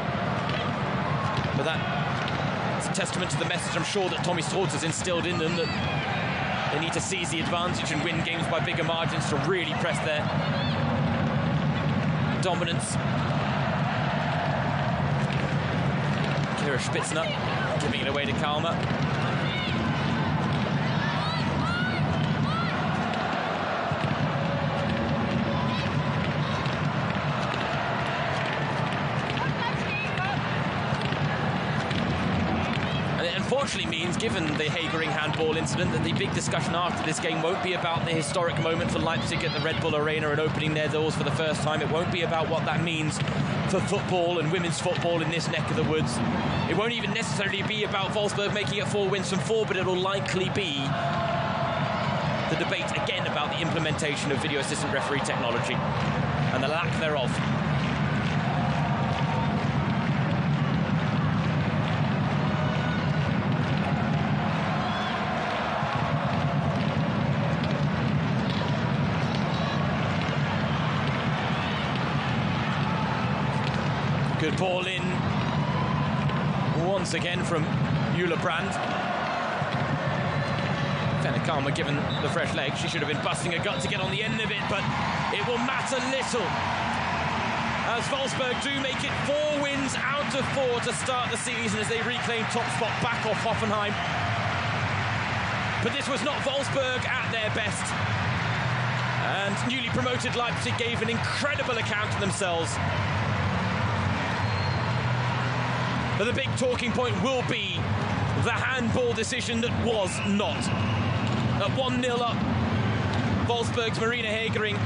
But that's a testament to the message I'm sure that Tommy Stroot has instilled in them, that they need to seize the advantage and win games by bigger margins to really press their dominance. Kira Spitzner giving it away to Kalmer. Unfortunately means, given the Hagering handball incident, that the big discussion after this game won't be about the historic moment for Leipzig at the Red Bull Arena and opening their doors for the first time. It won't be about what that means for football and women's football in this neck of the woods. It won't even necessarily be about Wolfsburg making it 4 wins from 4, but it'll likely be the debate again about the implementation of video assistant referee technology and the lack thereof. Good ball in once again from Eula Brand. Fenna Kalmer given the fresh leg. She should have been busting her gut to get on the end of it, but it will matter little as Wolfsburg do make it 4 wins out of 4 to start the season as they reclaim top spot back off Hoffenheim. But this was not Wolfsburg at their best. And newly promoted Leipzig gave an incredible account of themselves. But the big talking point will be the handball decision that was not. At 1-0 up, Wolfsburg's Marina Hegering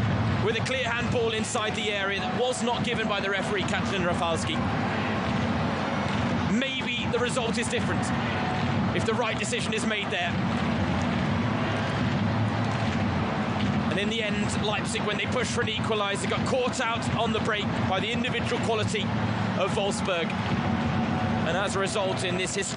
with a clear handball inside the area that was not given by the referee, Katlin Rafalski. Maybe the result is different if the right decision is made there. And in the end, Leipzig, when they pushed for an equaliser, got caught out on the break by the individual quality of Wolfsburg. And as a result, in this historic